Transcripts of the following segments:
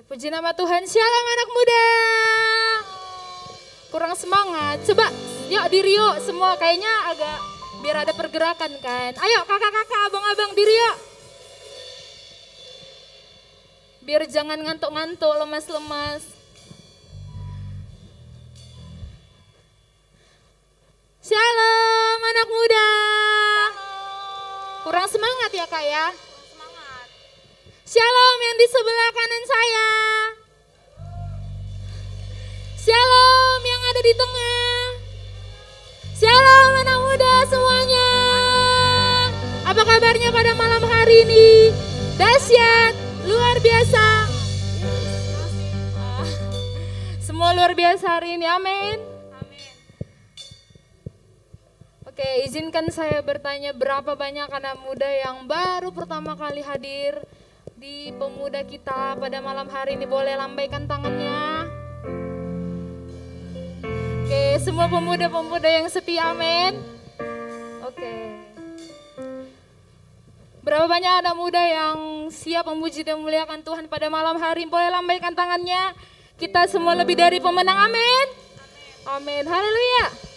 Puji nama Tuhan. Shalom anak muda. Kurang semangat. Coba yuk diri yuk semua, kayaknya agak biar ada pergerakan kan. Ayo kakak-kakak, abang-abang diri yuk. Biar jangan ngantuk-ngantuk, lemas-lemas. Shalom anak muda. Kurang semangat ya kak ya. Shalom yang di sebelah kanan saya. Shalom yang ada di tengah. Shalom anak muda semuanya. Apa kabarnya pada malam hari ini? Dahsyat, luar biasa. Semua luar biasa hari ini, amin. Oke, izinkan saya bertanya, berapa banyak anak muda yang baru pertama kali hadir di pemuda kita pada malam hari ini? Boleh lambaikan tangannya. Oke, semua pemuda-pemuda yang setia, amin. Oke. Berapa banyak anak muda yang siap memuji dan memuliakan Tuhan pada malam hari? Boleh lambaikan tangannya. Kita semua lebih dari pemenang, amin. Amin, haleluya.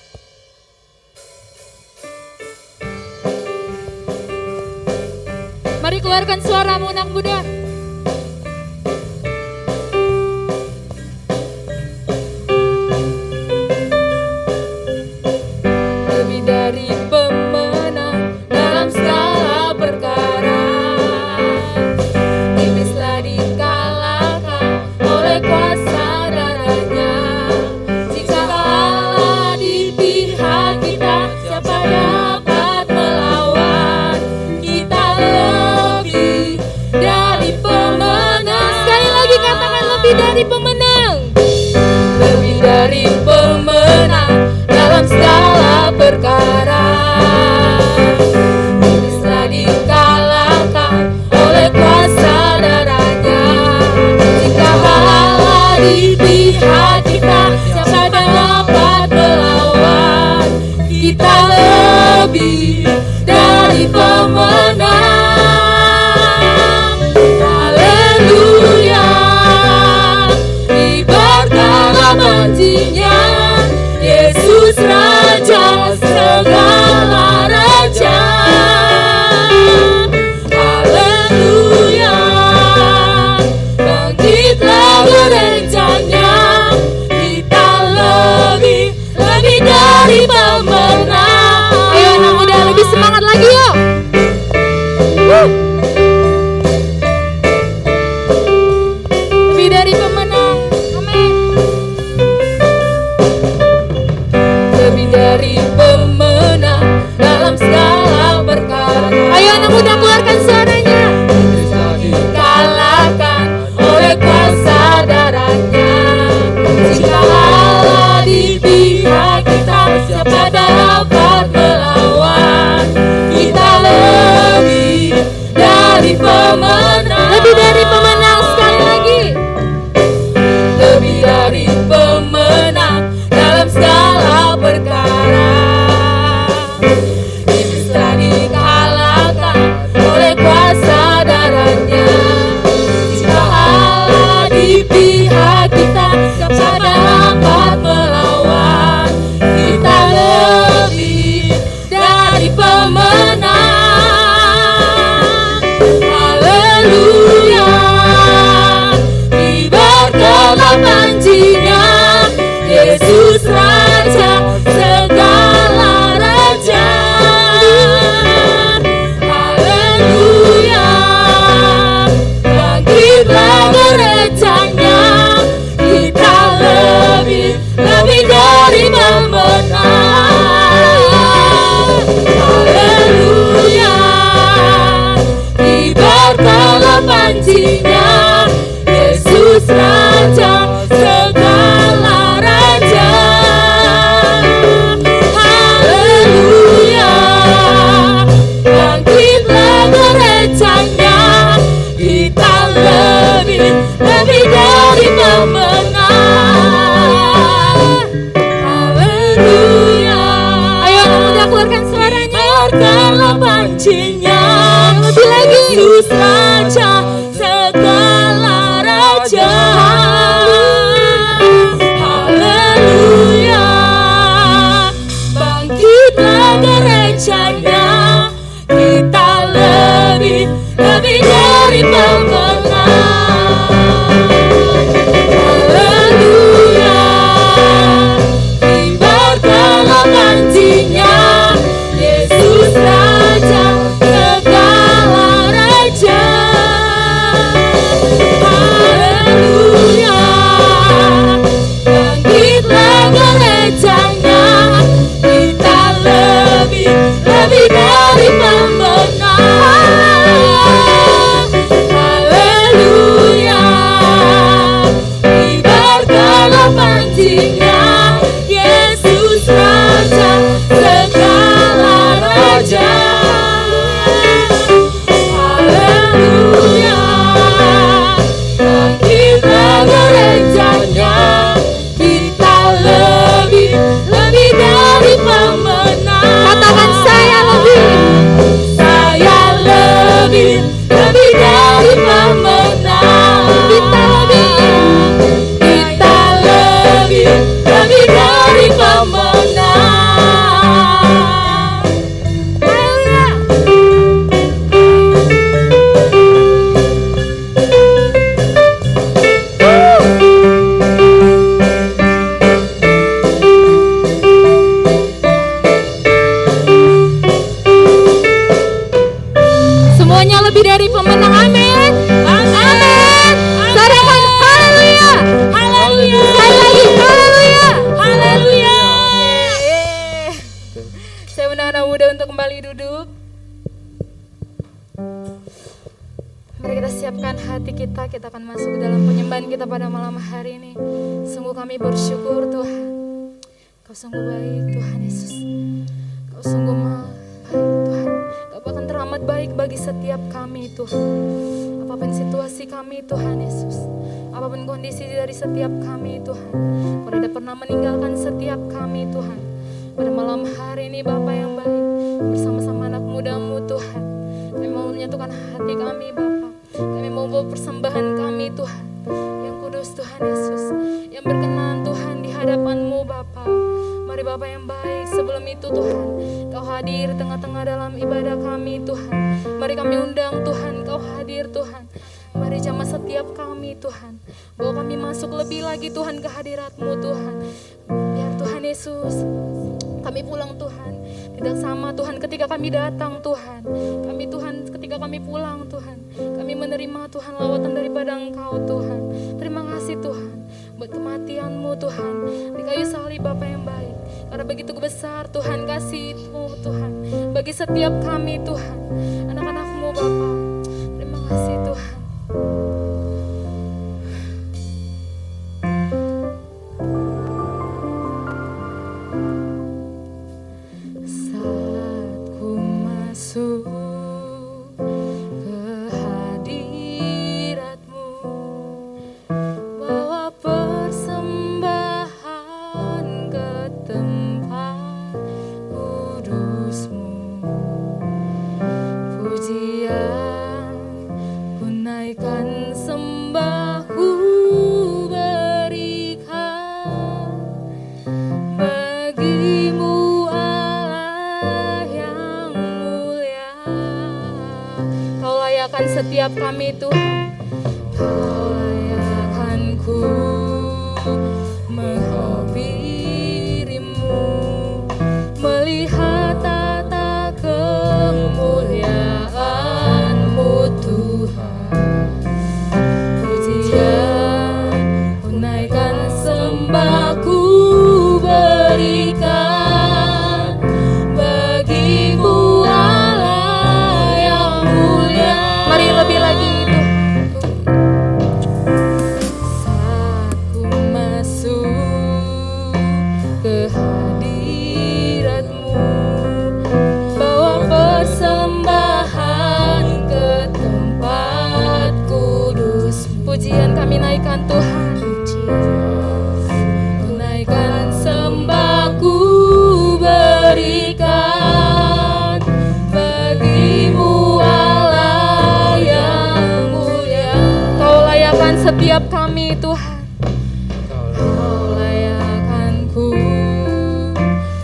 Mari keluarkan suaramu anak muda. Lebih dari pemenang dalam segala perkara, iblis telah dikalahkan oleh kuasa darahnya. Jika Allah di pihak kita, siapa dapat melawan? Kita lebih dari pemenang. Sekali lagi katakan, lebih dari pemenang. Lebih dari pemenang dalam segala perkara. Iblis telah dikalahkan oleh kuasa darahnya. Jika Allah di pihak kita, siapa dapat melawan? Kita lebih dari pemenang. Haleluya, kibarkanlah panjinya, Yesus Raja segala raja. Haleluya, bangkitlah gereja-Nya, kita lebih dari pemenang. Ayo anak muda, lebih semangat lagi yuk. Lebih dari pemenang, amin. Lebih dari pemenang dalam segala perkara. Ayo anak muda, keluarkan suaranya. Bisa dikalahkan oleh kuasa darahnya. Jika Allah di pihak kita, siapa dapat melawan? Kita lebih dari pemenang. Lebih dari pemenang, sekali lagi. Lebih dari pemenang dalam segala perkara. Iblis telah dikalahkan oleh kuasa darahnya. Jika Allah di pihak kita, siapa dapat melawan? Kita lebih dari pemenang. Haleluya, kibarkanlah panjinya, Yesus Raja segala raja. Haleluya, bangkitlah gereja-Nya, kita lebih dari pemenang. Haleluya, kibarkanlah panjinya, Yesus Raja segala raja. Haleluya, bangkitlah gereja-Nya, kita lebih dari pemenang. Haleluya. Ayo anak muda, keluarkan suaranya. Keluarkanlah panjinya, lebih lagi. Yesus Raja segala raja. Mari kita siapkan hati kita akan masuk ke dalam penyembahan kita pada malam hari ini. Sungguh kami bersyukur Tuhan, Kau sungguh baik Tuhan Yesus. Kau sungguh baik Tuhan. Kau bahkan teramat baik bagi setiap kami Tuhan. Apapun situasi kami Tuhan Yesus, apapun kondisi dari setiap kami Tuhan, Kau tidak pernah meninggalkan setiap kami Tuhan. Pada malam hari ini Bapa yang baik, bersama-sama anak muda-Mu Tuhan, kami mau menyatukan hati kami Bapa. Kami mau bawa persembahan kami Tuhan, yang kudus Tuhan Yesus, yang berkenan Tuhan di hadapan-Mu Bapa. Mari Bapa yang baik, sebelum itu Tuhan, Kau hadir tengah-tengah dalam ibadah kami Tuhan. Mari kami undang Tuhan, Kau hadir Tuhan. Mari jamah setiap kami Tuhan, bawa kami masuk lebih lagi Tuhan ke hadirat-Mu Tuhan. Biar Tuhan Yesus, kami pulang Tuhan, tidak sama Tuhan ketika kami datang Tuhan. Kami Tuhan ketika kami pulang Tuhan, kami menerima Tuhan lawatan daripada Engkau Tuhan. Terima kasih Tuhan buat kematian-Mu Tuhan di kayu salib Bapa yang baik. Karena begitu besar Tuhan kasih-Mu Tuhan bagi setiap kami Tuhan, anak-anak-Mu Bapa. Terima kasih Tuhan. Saat ku masuk ke hadirat-Mu, bawa persembahan ke tempat kudus-Mu, pujian ku naikkan, sembah ku berikan bagi-Mu Allah yang mulia. Kau layakkan setiap kami Tuhan, Kau layakkan ku menghampiri-Mu, melihat tata kemuliaan-Mu Tuhan. Pujian ku naikkan, sembah ku berikan bagi-Mu Allah yang mulia. Mari lebih lagi itu. Saat ku masuk ke hadirat-Mu, bawa persembahan ke tempat kudus. Pujian kami naikkan Tuhan, ku naikkan, sembah ku berikan bagi-Mu Allah yang mulia. Kau layakkan setiap kami Tuhan, Kau layakkan ku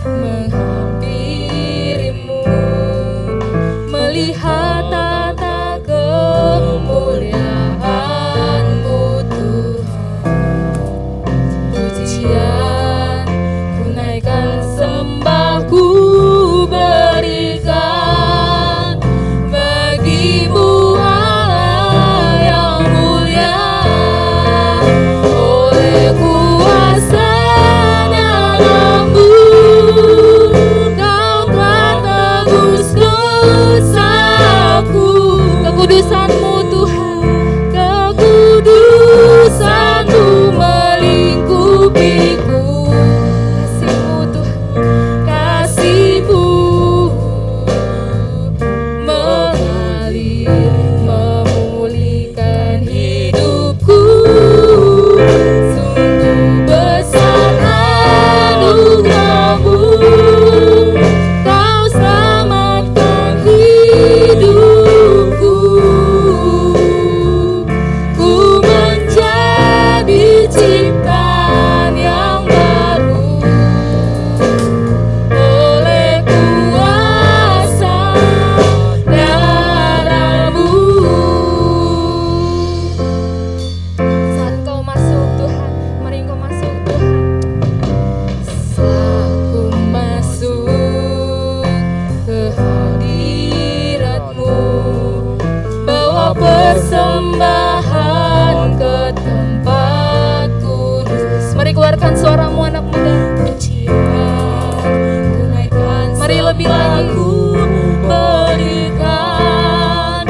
menghampiri-Mu, melihat tata kemuliaan-Mu Tuhan. Pujian ku naikkan, sembah ku berikan bagi-Mu Allah yang mulia. Oleh kuasa-Nya dalam-Mu, Kau telah tebus dosaku. Kekudusan-Mu Tuhan, kekudusan-Mu melingkupiku. Kasih-Mu Tuhan, kasih-Mu mengalir, memulihkan hidupku. Sungguh besar anugerah-Mu, Kau selamatkan hidupku. Ku menjadi ciptaan yang baru oleh kuasa darah-Mu. Saat Kau masuk Tuhan, mari Engkau masuk Tuhan. Saat ku masuk ke hadirat-Mu, bawa persembahan ke tempat kudus. Mari keluarkan suaramu anak muda. Pujian ku naikkan, mari lebih lagi. Ku berikan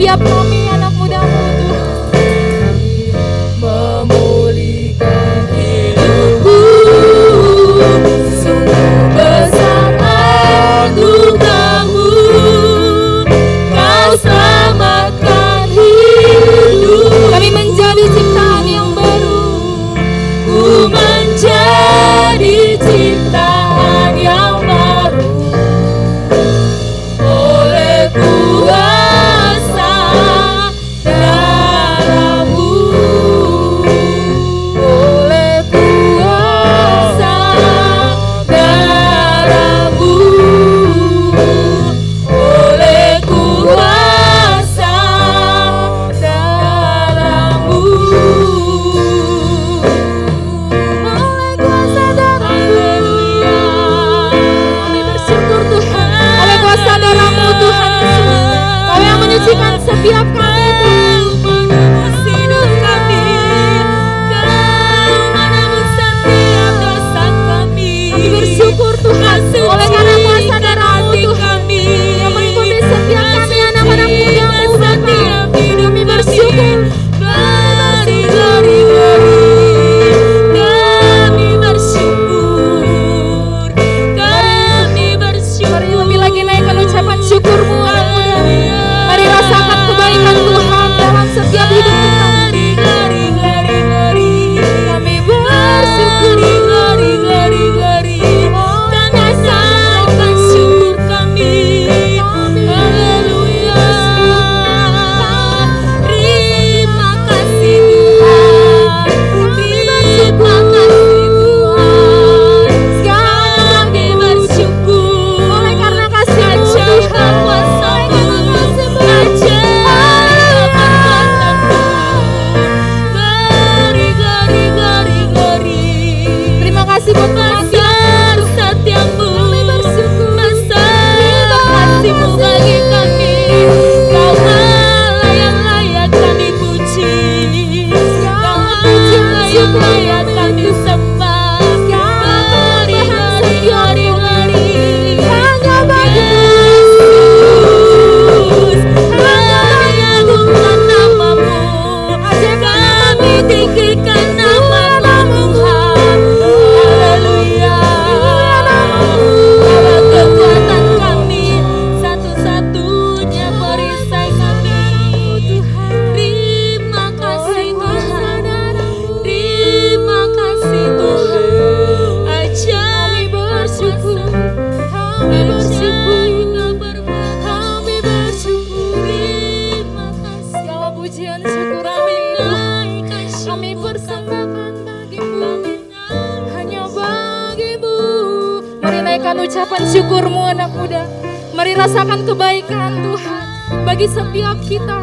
setiap kami anak muda-Mu Tuhan. Memulihkan hidupku, sungguh besar anugerah-Mu. Kau selamatkan hidup kami menjadi ciptaan yang baru. Ku menjadi ciptaan yang baru oleh kuasa darah-Mu, oleh kuasa darah-Mu, oleh kuasa darah-Mu, oleh kuasa darah-Mu. Kami bersyukur Tuhan, oleh kuasa darah-Mu Tuhan Yesus, Kau yang menyucikan setiap kami Tuhan. Menebus hidup kami, Kau menebus setiap dosa kami. Kami bersyukur Tuhan, oleh karena kuasa darah-Mu Tuhan yang meliputi setiap kami anak-anak muda-Mu Bapa. Kami bersyukur. Glori, glori, glori. Kami bersyukur, kami bersyukur. Mari lebih lagi naikkan ucapan syukur-Mu anak muda. Mari rasakan kebaikan Tuhan dalam setiap hidup kita. Glori, glori, glori, glori. Kami bersyukur. Glori, glori, glori. Kami rasakan syukur kami. Haleluya. Terima kasih Tuhan. Terima kasih Tuhan. Kami bersyukur. Oleh karena kasih-Mu Ajaib Tuhan. kuasa-Mu. Ajaib kekuatan-Mu. Glori, glori, glori, glori. Terima kasih buat Besar setiamu, besar kasih-Mu bagi kami. Kau Allah yang layak kami puji, Kau Allah yang layak kami sembah. Glori, glori, glori, glori. hanya bagi Yesus, mengagungkan nama-Mu. Kami tinggikan nama-Mu Tuhan. Haleluya. Kau kekuatan kami, satu-satunya perisai kami. Terima kasih Tuhan. Terima kasih Tuhan. Ajaib bersyukur. Kami bersyukur. Kami bersyukur. Terima kasih. segala pujian syukur kami Tuhan. Kami persembahkan bagi-Mu, hanya bagi-Mu. Mari naikkan ucapan syukur-Mu anak muda. Mari rasakan kebaikan Tuhan bagi setiap kita.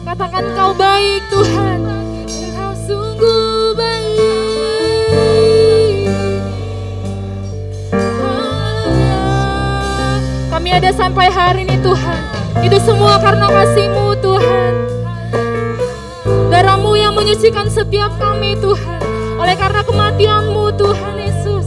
Katakan Kau baik Tuhan, Kau sungguh baik. Haleluya. Kami ada sampai hari ini Tuhan, itu semua karena kasih-Mu Tuhan. Darah-Mu yang menyucikan setiap kami Tuhan, oleh karena kematian-Mu Tuhan Yesus.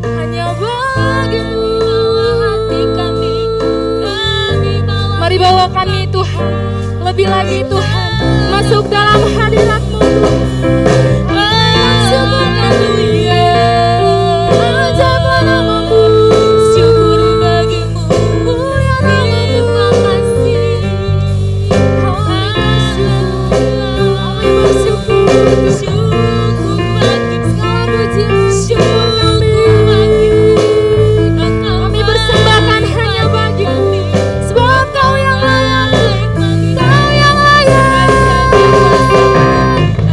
Hanya bagi-Mu hati kami, mari bawa kami Tuhan, lebih lagi Tuhan, masuk dalam hadirat-Mu Tuhan. Haleluya. Ajaiblah nama-Mu. Syukur bagimu, Mulia nama-Mu. terima kasih. Kami bersyukur. Syukur bagimu, Segala pujian syukur bagimu. kami persembahkan hanya bagi-Mu, sebab Kau yang layak, Kau yang layak.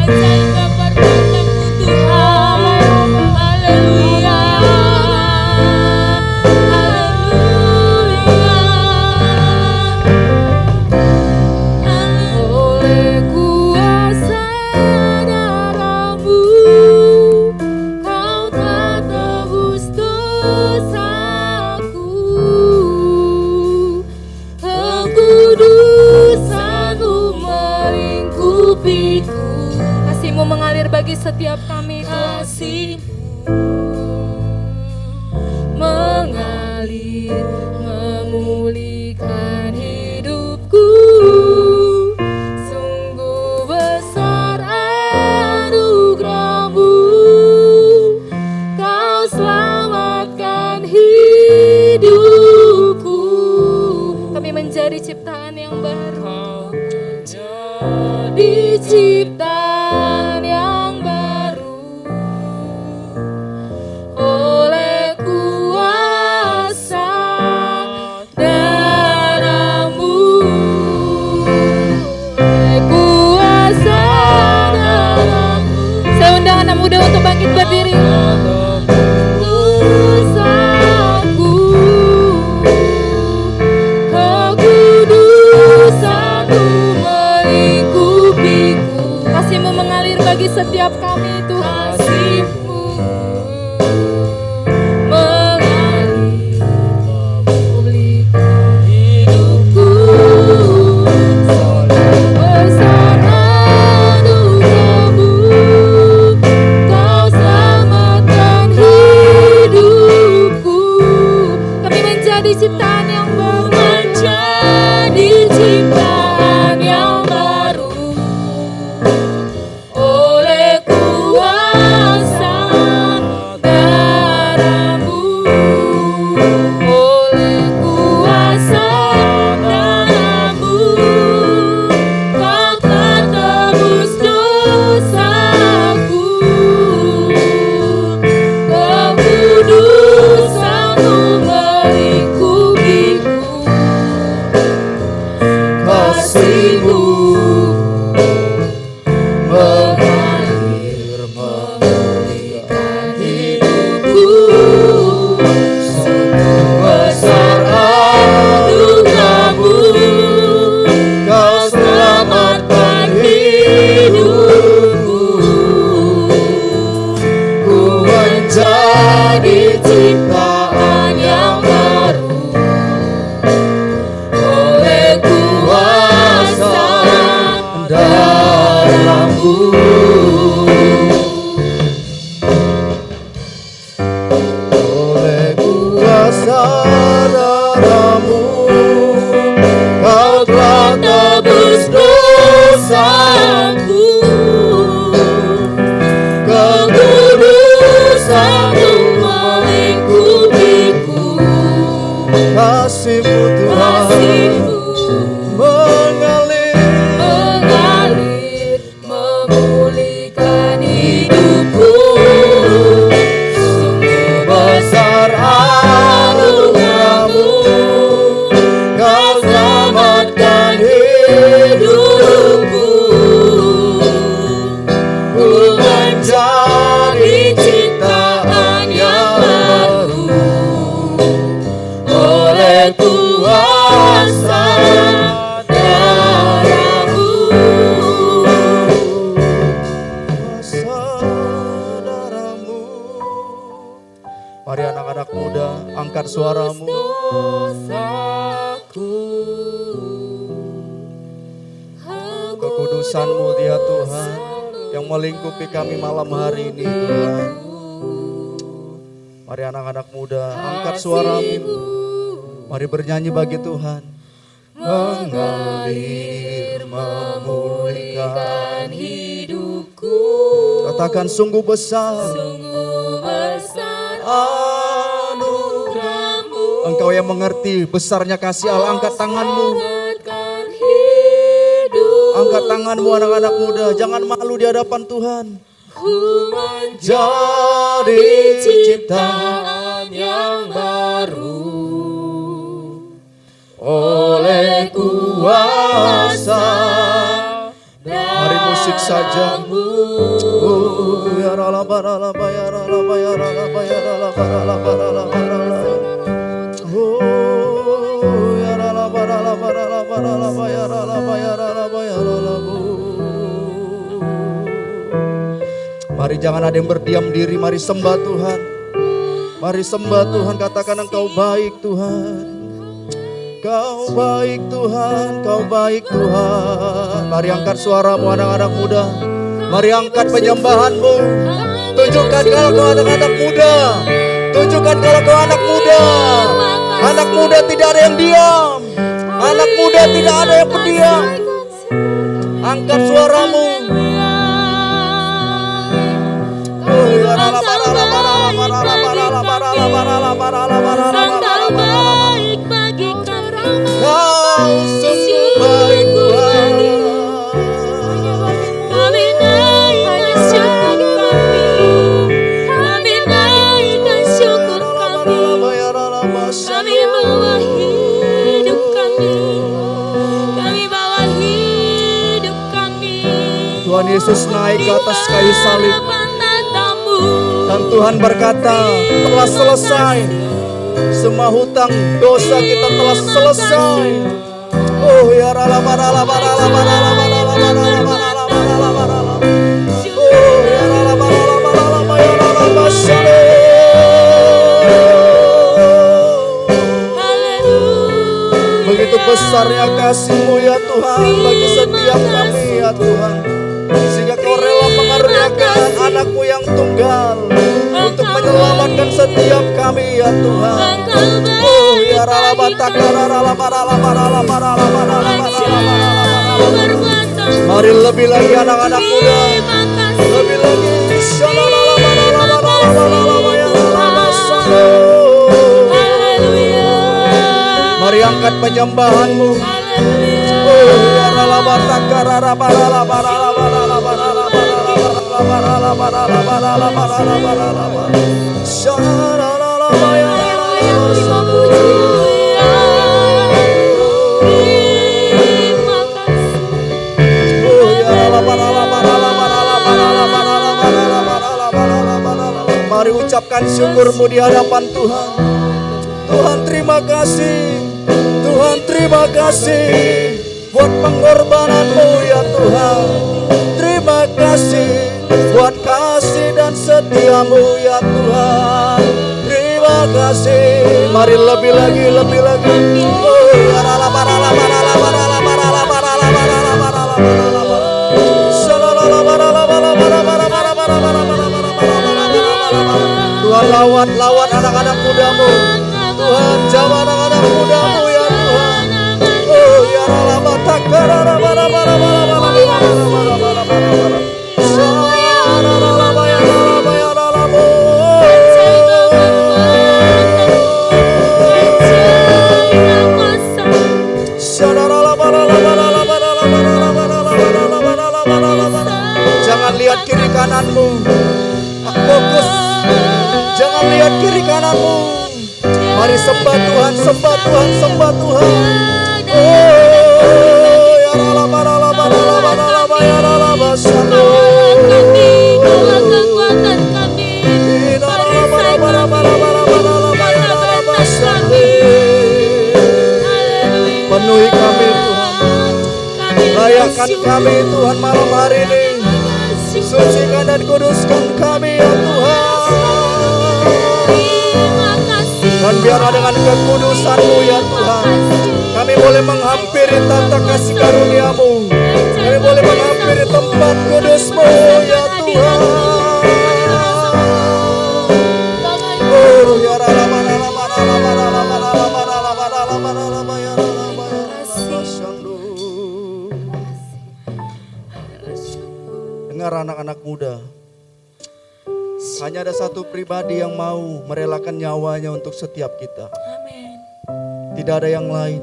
Ajaib perbuatanmu Tuhan. Haleluya. Haleluya. Oleh kuasa darah-Mu, Kau telah tebus dosaku. Kekudusan-Mu melingkupiku. Kasih-Mu mengalir bagi setiap kami Tuhan. Kasih-Mu mengalir memulihkan hidupku. Sungguh besar anugerah-Mu, Kau selamatkan hidupku. Kami menjadi ciptaan yang baru, jadi ciptaan yang baru oleh kuasa darah-Mu, oleh kuasa darah-Mu. Saya undang anak muda untuk bangkit berdiri. Kudusanku, kekudusan-Mu melingkupiku. Kasih-Mu mengalir bagi setiap kami, Tuhan. Kasih-Mu mengalir memulihkan hidupku. Besar anugerah-Mu, Kau selamatkan hidupku. Kami menjadi ciptaan yang baru, menjadi ciptaan yang baru oleh kuasa darah-Mu, oleh kuasa darah-Mu. Kau telah tebus dosaku, kekudusan-Mu melingkupiku. Kasih-Mu mengalir memulihkan hidupku. Sungguh besar anugerah-Mu, Kau selamatkan hidupku. Ku menjadi ciptaan yang baru oleh kuasa darah-Mu, oleh kuasa darah-Mu. Kau telah tebus dosaku, kekudusan-Mu melingkupiku. Kasih-Mu Tuhan mengalir memulihkan hidupku. Sungguh besar anugerah-Mu, Kau selamatkan hidupku. Ku menjadi ciptaan yang baru oleh kuasa darah-Mu. Kuasa darah-Mu. Mari anak-anak muda, angkat suaramu. Kekudusan-Mu Dia Tuhan yang melingkupi kami malam hari ini, Tuhan. Mari anak-anak muda, angkat suaramu. Mari bernyanyi bagi Tuhan. Mengalir memulihkan hidupku. Katakan sungguh besar anugerah-Mu. Engkau yang mengerti besarnya kasih Allah. Angkat tanganmu. Angkat tanganmu anak-anak muda. Jangan malu di hadapan Tuhan. Ku menjadi ciptaan yang baru oleh kuasa. Mari musik saja. Ya rala barala bayara la bayara la bayara la barala barala barala. Ya rala barala barala barala bayara la bayara la bayara la. Mari jangan ada yang berdiam diri, mari sembah Tuhan. Mari sembah Tuhan, katakan Engkau baik Tuhan. Kau baik Tuhan, Kau baik Tuhan. Mari angkat suaramu anak-anak muda. Mari angkat penyembahanmu. Tunjukkan kalau kau anak-anak muda. Tunjukkan kalau kau anak muda. Anak muda tidak ada yang diam. Anak muda tidak ada yang pendiam. Angkat suaramu. Oh ya rala barala barala barala barala barala barala barala barala barala. Kau sungguh baik Tuhan. Kami naikkan syukur kami. Kami naikkan syukur kami. Kami bawa hidup kami. Kami bawa hidup kami. Tuhan Yesus naik ke atas kayu salib. Dan Tuhan berkata, telah selesai. Semua hutang dosa kita telah selesai. Oh ya rala barala barala barala barala barala barala barala barala. Oh ya rala barala barala barala barala. Begitu besarnya kasih-Mu ya Tuhan bagi setiap kami ya Tuhan. Sehingga Kau rela mengaruniakan anak-Mu yang tunggal untuk menyelamatkan setiap kami ya Tuhan. Oh ya rala bataka rala barala barala barala barala barala. Mari lebih lagi anak-anak muda. Lebih lagi. Shalalala barala barala barala barala. Mari angkat penyembahan-Mu. Oh ya rala bataka rala barala barala barala barala barala barala barala barala barala. Shalalala barala. Mari ucapkan syukur-Mu di hadapan Tuhan. Tuhan terima kasih. Tuhan terima kasih buat pengorbanan-Mu ya Tuhan. Terima kasih buat kasih dan setia-Mu ya Tuhan. Terima kasih. Mari lebih lagi, lebih lagi. Oh, barala barala barala barala barala barala barala barala barala. Shalalala barala barala barala barala barala barala barala. Tuhan lawan anak-anak muda-Mu. Tuhan jawab anak-anak muda-Mu ya Tuhan. Oh ya rala bataka rala barala barala barala barala barala barala. Shalalala barala barala barala. Jangan lihat kiri kananmu. Fokus. Jangan lihat kiri kananmu. Mari sembah Tuhan, sembah Tuhan, sembah Tuhan. Oh, ya rala barala barala barala barala basalo. Kekuatan kami. Penuhi kami Tuhan. Layakkan kami Tuhan malam hari ini. Sucikan dan kuduskan kami ya Tuhan. Dan biarlah dengan kekudusan-Mu ya Tuhan, kami boleh menghampiri tata kasih karunia-Mu. Kami boleh menghampiri tempat kudus-Mu ya Tuhan. Oh ya rala barala barala barala barala barala barala barala barala barala. Dengar anak-anak muda. Hanya ada satu pribadi yang mau merelakan nyawanya untuk setiap kita. Amin. Tidak ada yang lain.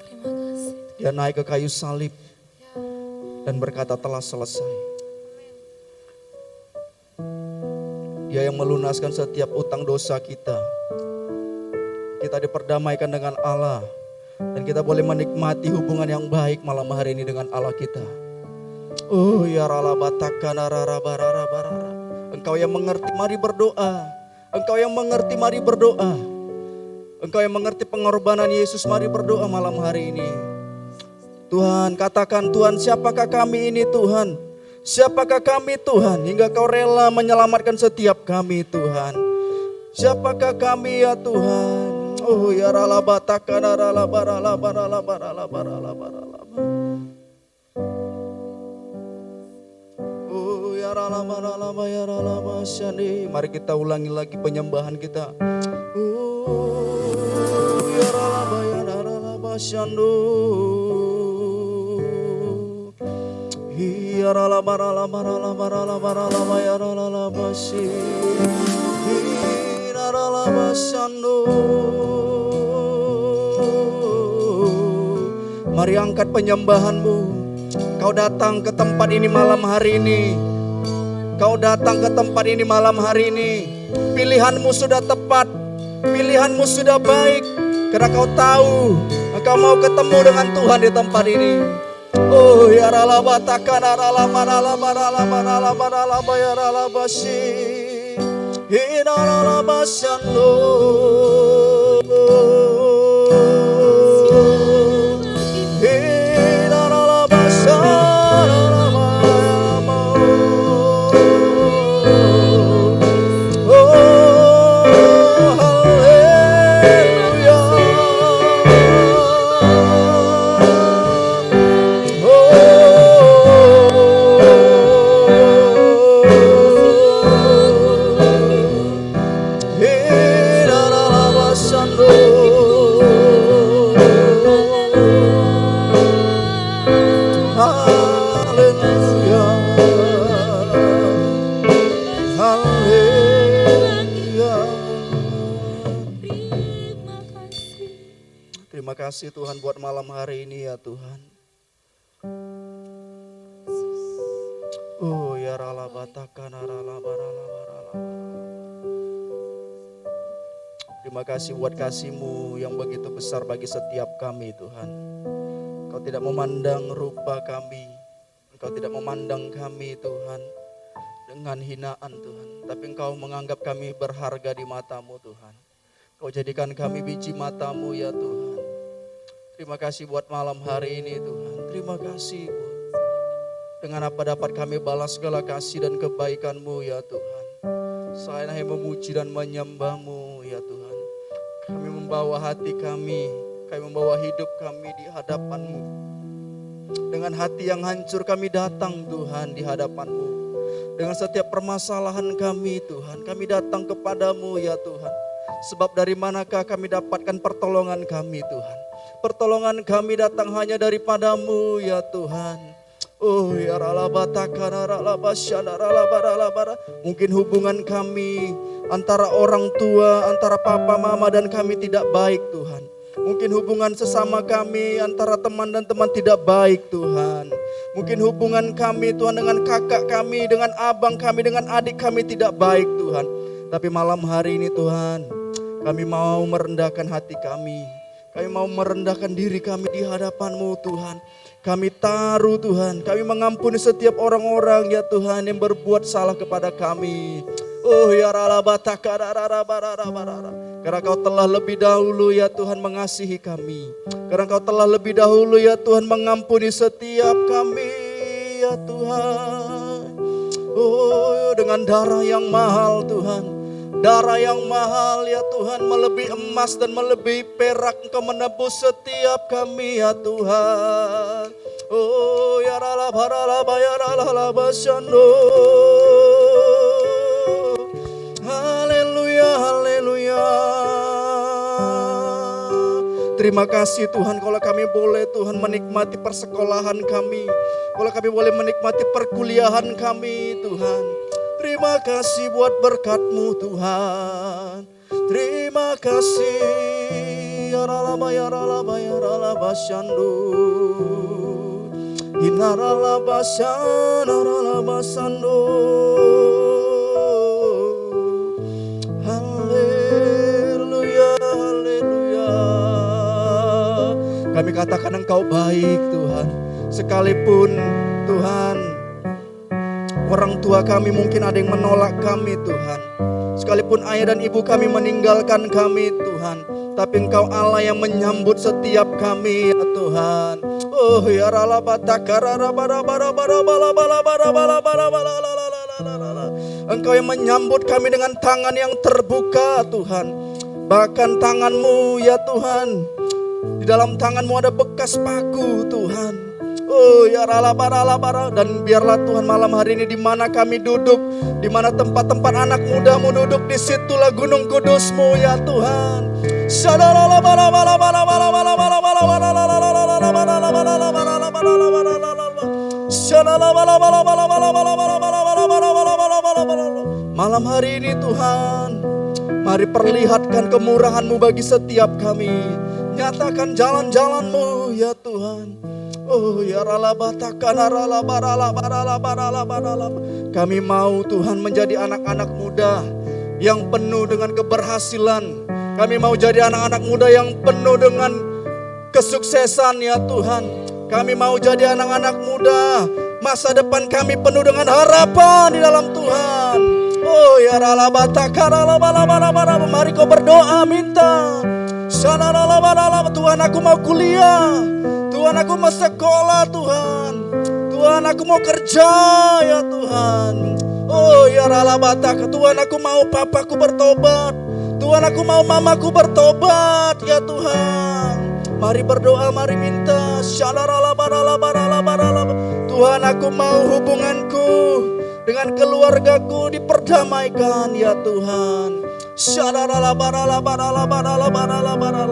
Terima kasih. Dia naik ke kayu salib dan berkata telah selesai. Dia yang melunaskan setiap utang dosa kita. Kita diperdamaikan dengan Allah. Dan kita boleh menikmati hubungan yang baik malam hari ini dengan Allah kita. Oh ya rala bataka narara barara barara. Engkau yang mengerti, mari berdoa. Engkau yang mengerti, mari berdoa. Engkau yang mengerti pengorbanan Yesus, mari berdoa malam hari ini. Tuhan, katakan Tuhan, siapakah kami ini Tuhan? Siapakah kami Tuhan, hingga Kau rela menyelamatkan setiap kami Tuhan? Siapakah kami ya Tuhan? Oh ya rala bataka narala barala barala barala barala barala. Oh ya rala Mari kita ulangi lagi penyembahan kita. Mari angkat penyembahanmu. Kau datang ke tempat ini malam hari ini. Kau datang ke tempat ini malam hari ini. Pilihanmu sudah tepat. Pilihanmu sudah baik. Karena kau tahu engkau mau ketemu dengan Tuhan di tempat ini. Oh ya ralaba takana ralama ralama ralama ralama ralama ya ralabasi. Hina ralaba sando. Terima kasih Tuhan buat malam hari ini ya Tuhan. Oh ya ralabatakana ralabaralabaralaba. Terima kasih buat kasih-Mu yang begitu besar bagi setiap kami Tuhan. Engkau tidak memandang rupa kami. Engkau tidak memandang kami Tuhan dengan hinaan Tuhan. Tapi Engkau menganggap kami berharga di mata-Mu Tuhan. Kau jadikan kami biji mata-Mu ya Tuhan. Terima kasih buat malam hari ini Tuhan. Terima kasih Tuhan. Dengan apa dapat kami balas segala kasih dan kebaikan-Mu ya Tuhan. Selain hanya memuji dan menyembah-Mu ya Tuhan. Kami membawa hati kami membawa hidup kami di hadapan-Mu. Dengan hati yang hancur kami datang Tuhan di hadapan-Mu. Dengan setiap permasalahan kami Tuhan, kami datang kepada-Mu ya Tuhan. Sebab dari manakah kami dapatkan pertolongan kami Tuhan. Pertolongan kami datang hanya daripada-Mu ya Tuhan. Oh ya ralabatakana ralabasyana ralabaralabara. Mungkin hubungan kami antara orang tua, antara papa mama dan kami tidak baik Tuhan. Mungkin hubungan sesama kami antara teman dan teman tidak baik Tuhan. Mungkin hubungan kami Tuhan dengan kakak kami, dengan abang kami, dengan adik kami tidak baik Tuhan. Tapi malam hari ini Tuhan, kami mau merendahkan hati kami. Kami mau merendahkan diri kami di hadapan-Mu Tuhan. Kami taruh Tuhan, kami mengampuni setiap orang-orang ya Tuhan yang berbuat salah kepada kami. Oh ya ralabataka rarabararabarara. Karena Kau telah lebih dahulu ya Tuhan mengasihi kami. Karena Kau telah lebih dahulu ya Tuhan mengampuni setiap kami ya Tuhan. Oh dengan darah yang mahal Tuhan. Darah yang mahal ya Tuhan, melebihi emas dan melebihi perak Engkau menebus setiap kami ya Tuhan. Oh ya ralabaralaba ya ralalabasyando. Haleluya, haleluya. Terima kasih Tuhan kalau kami boleh Tuhan menikmati persekolahan kami. Kalau kami boleh menikmati perkuliahan kami Tuhan. Terima kasih buat berkat-Mu Tuhan. Terima kasih. Ya ralaba ya ralaba ya ralaba syandu. Ina ralaba syana ralaba sandu. Haleluya, haleluya. Kami katakan Engkau baik Tuhan. Sekalipun Tuhan orang tua kami mungkin ada yang menolak kami Tuhan. Sekalipun ayah dan ibu kami meninggalkan kami Tuhan. Tapi Engkau Allah yang menyambut setiap kami ya Tuhan. Oh ya Engkau yang menyambut kami dengan tangan yang terbuka Tuhan. Bahkan tangan-Mu ya Tuhan, di dalam tangan-Mu ada bekas paku Tuhan. Oh ya rala-bara, dan biarlah Tuhan malam hari ini di mana kami duduk, di mana tempat-tempat anak mudamu duduk, di situlah gunung kudusmu ya Tuhan. Malam hari ini Tuhan, mari perlihatkan kemurahan-Mu bagi setiap kami. Nyatakan jalan-jalan-Mu ya Tuhan. Oh ya kami mau Tuhan menjadi anak-anak muda yang penuh dengan keberhasilan. Kami mau jadi anak-anak muda yang penuh dengan kesuksesan ya Tuhan. Kami mau jadi anak-anak muda, masa depan kami penuh dengan harapan di dalam Tuhan. Oh ya mari kau berdoa minta. Tuhan aku mau kuliah, Tuhan aku mau sekolah Tuhan, Tuhan aku mau kerja ya Tuhan. Oh ya Tuhan aku mau papaku bertobat, Tuhan aku mau mamaku bertobat ya Tuhan. Mari berdoa, mari minta. Tuhan aku mau hubunganku dengan keluargaku diperdamaikan ya Tuhan.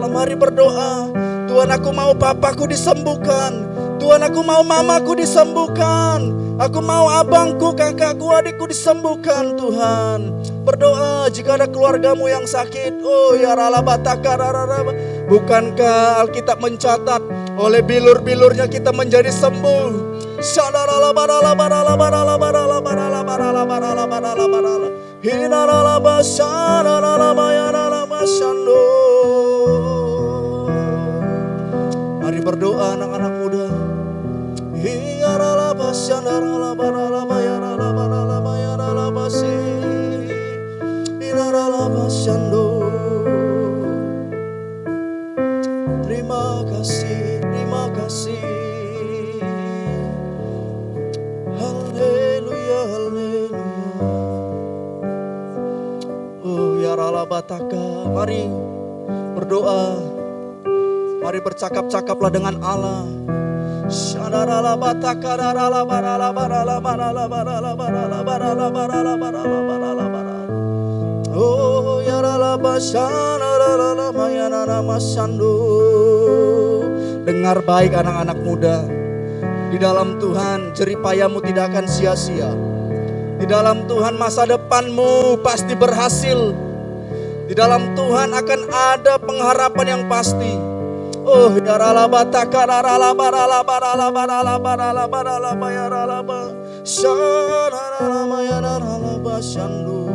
Mari berdoa. Tuhan aku mau papaku disembuhkan, Tuhan aku mau mamaku disembuhkan, aku mau abangku, kakakku, adikku disembuhkan Tuhan. Berdoa jika ada keluargamu yang sakit. Oh ya bukankah Alkitab mencatat oleh bilur-bilurnya kita menjadi sembuh. Mari berdoa anak-anak muda. Terima kasih, terima kasih. Haleluya, haleluya. Oh ya Ralabataka, mari berdoa. Mari bercakap-cakaplah dengan Allah. Oh ya dengar baik anak-anak muda. Di dalam Tuhan jeripayamu tidak akan sia-sia. Di dalam Tuhan masa depanmu pasti berhasil. Di dalam Tuhan akan ada pengharapan yang pasti. Oh ya ralabataka ralabaralabaralabaralabaralabaralaba ya ralaba syanaralama ya ralaba syandu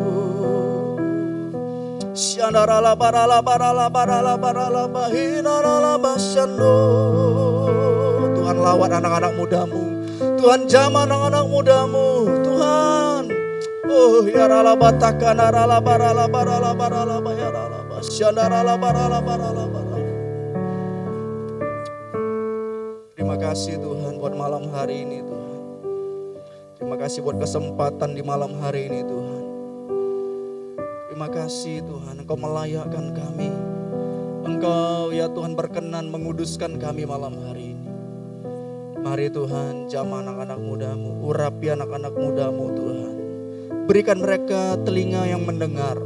syandaralabaralabaralabaralabaralaba hinaralaba syandu. Tuhan lawat anak-anak mudamu, Tuhan jamah anak-anak mudamu Tuhan. Oh ya ralabataka ralabaralabaralabaralaba ya ralaba syandaralabaralabaralabaralaba. Terima kasih Tuhan buat malam hari ini Tuhan. Terima kasih buat kesempatan di malam hari ini Tuhan. Terima kasih Tuhan Engkau melayakkan kami. Engkau ya Tuhan berkenan menguduskan kami malam hari ini. Mari Tuhan jamah anak-anak mudamu, urapi anak-anak mudamu Tuhan. Berikan mereka telinga yang mendengar.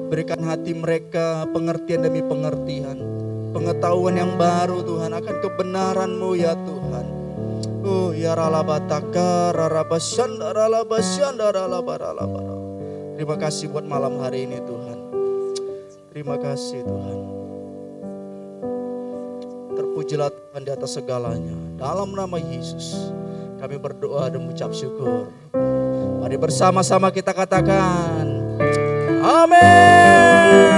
Berikan hati mereka pengertian demi pengertian. Pengetahuan yang baru Tuhan akan kebenaran-Mu ya Tuhan. Oh ya ralabataka rarabasyanda ralabasyanda ralabaralabara. Terima kasih buat malam hari ini Tuhan. Terima kasih Tuhan. Terpujilah Tuhan di atas segalanya. Dalam nama Yesus kami berdoa dan mengucap syukur. Mari bersama-sama kita katakan amin.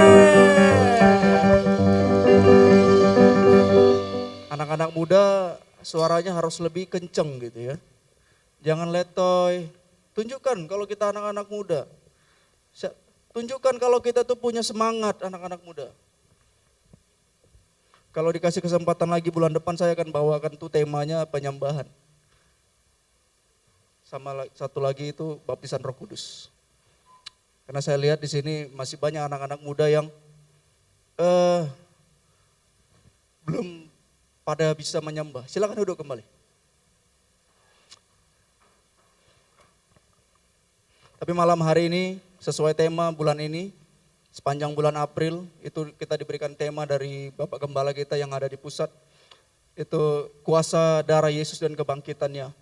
Anak-anak muda suaranya harus lebih kenceng gitu ya. Jangan letoy. Tunjukkan kalau kita anak-anak muda. Tunjukkan kalau kita tuh punya semangat anak-anak muda. Kalau dikasih kesempatan lagi bulan depan saya akan bawakan tuh temanya penyembahan. Sama satu lagi itu baptisan Roh Kudus. Karena saya lihat di sini masih banyak anak-anak muda yang belum pada bisa menyembah. Silakan duduk kembali. Tapi malam hari ini sesuai tema bulan ini, sepanjang bulan April itu kita diberikan tema dari Bapak Gembala kita yang ada di pusat. Itu kuasa darah Yesus dan kebangkitannya.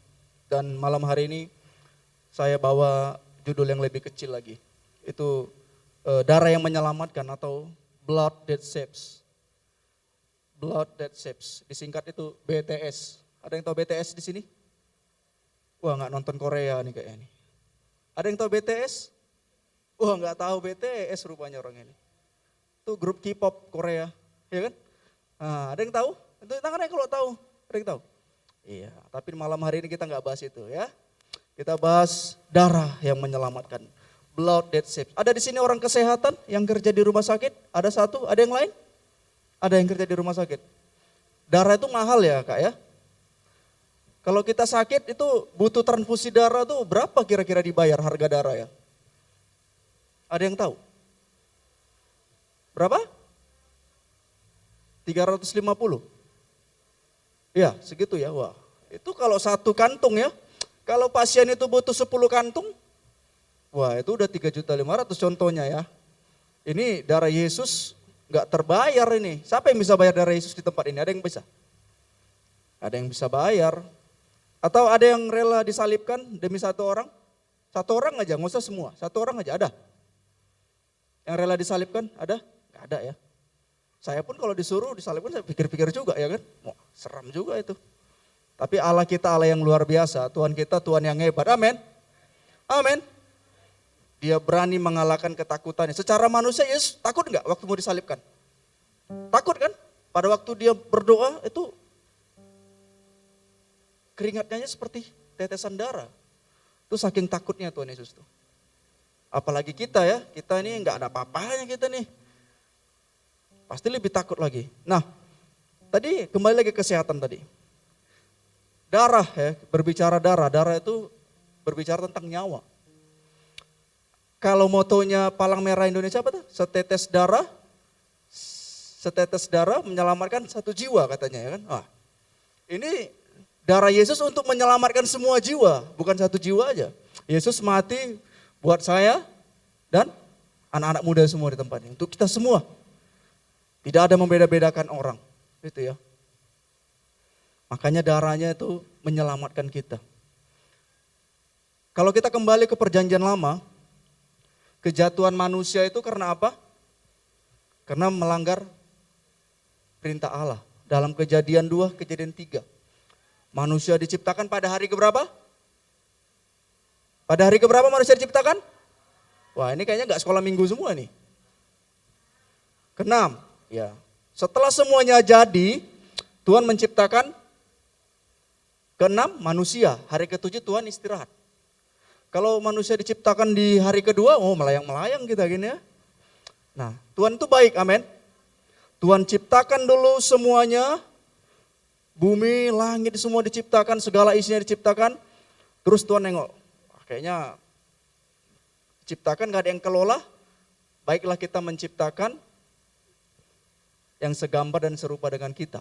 Dan malam hari ini saya bawa judul yang lebih kecil lagi. Itu darah yang menyelamatkan atau blood that saves. Blood that saves. Disingkat itu BTS. Ada yang tahu BTS di sini? Wah, nggak nonton Korea nih kayaknya nih. Ada yang tahu BTS? Wah, nggak tahu BTS rupanya orang ini. Itu grup K-pop Korea, ya kan? Nah, ada yang tahu? Itu tangannya kalau tahu. Ada yang tahu? Iya, tapi malam hari ini kita nggak bahas itu ya. Kita bahas darah yang menyelamatkan. Blood that saves. Ada di sini orang kesehatan yang kerja di rumah sakit? Ada satu, ada yang lain? Ada yang kerja di rumah sakit. Darah itu mahal ya Kak ya? Kalau kita sakit itu butuh transfusi darah tuh berapa kira-kira dibayar harga darah ya? Ada yang tahu? Berapa? 350? Ya segitu ya, wah. Itu kalau satu kantung ya. Kalau pasien itu butuh 10 kantung, wah itu udah 3.500.000 contohnya ya. Ini darah Yesus gak terbayar ini. Siapa yang bisa bayar darah Yesus di tempat ini? Ada yang bisa? Ada yang bisa bayar. Atau ada yang rela disalibkan demi satu orang? Satu orang aja, nggak usah semua. Satu orang aja, ada? Yang rela disalibkan, ada? Nggak ada ya. Saya pun kalau disuruh disalibkan, saya pikir-pikir juga ya kan. Wah, seram juga itu. Tapi Allah kita Allah yang luar biasa. Tuhan kita Tuhan yang hebat. Amin. Amin. Dia berani mengalahkan ketakutannya. Secara manusia Yesus takut nggak waktu mau disalibkan? Takut kan? Pada waktu dia berdoa itu keringatnya seperti tetesan darah. Itu saking takutnya Tuhan Yesus tuh. Apalagi kita ya, kita ini nggak ada apa-apanya kita nih. Pasti lebih takut lagi. Nah, tadi kembali lagi ke kesehatan tadi. Darah ya, berbicara darah itu berbicara tentang nyawa. Kalau motonya Palang Merah Indonesia apa tuh? Setetes darah menyelamatkan satu jiwa katanya ya kan. Wah, ini darah Yesus untuk menyelamatkan semua jiwa, bukan satu jiwa aja. Yesus mati buat saya dan anak-anak muda semua di tempat ini. Untuk kita semua. Tidak ada membeda-bedakan orang. Gitu ya. Makanya darahnya itu menyelamatkan kita. Kalau kita kembali ke perjanjian lama, kejatuhan manusia itu karena apa? Karena melanggar perintah Allah. Dalam Kejadian 2, Kejadian 3. Manusia diciptakan pada hari keberapa? Pada hari keberapa manusia diciptakan? Wah, ini kayaknya gak sekolah minggu semua nih. Keenam, ya. Setelah semuanya jadi, Tuhan menciptakan keenam manusia. Hari ketujuh Tuhan istirahat. Kalau manusia diciptakan di hari kedua, oh melayang-melayang kita gini ya. Nah, Tuhan itu baik, amin. Tuhan ciptakan dulu semuanya. Bumi, langit semua diciptakan, segala isinya diciptakan. Terus Tuhan nengok, kayaknya ciptakan gak ada yang kelola. Baiklah kita menciptakan yang segambar dan serupa dengan kita.